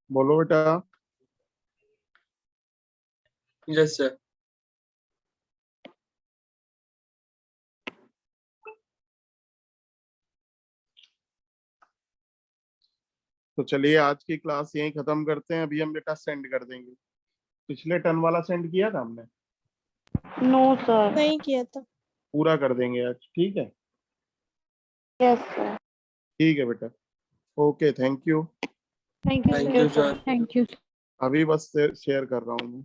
बोलो बेटा।
Yes sir.
तो चलिए आज की क्लास यहीं खत्म करते हैं। अभी हम बेटा सेंड कर देंगे। पिछले टर्न वाला सेंड किया था हमने?
No sir.
नहीं किया था।
पूरा कर देंगे आज, ठीक है?
Yes sir.
ठीक है बेटा, okay, thank you.
Thank you
thank you
sir.
Sir.
Thank you.
अभी बस शेयर कर रहा हूँ मैं।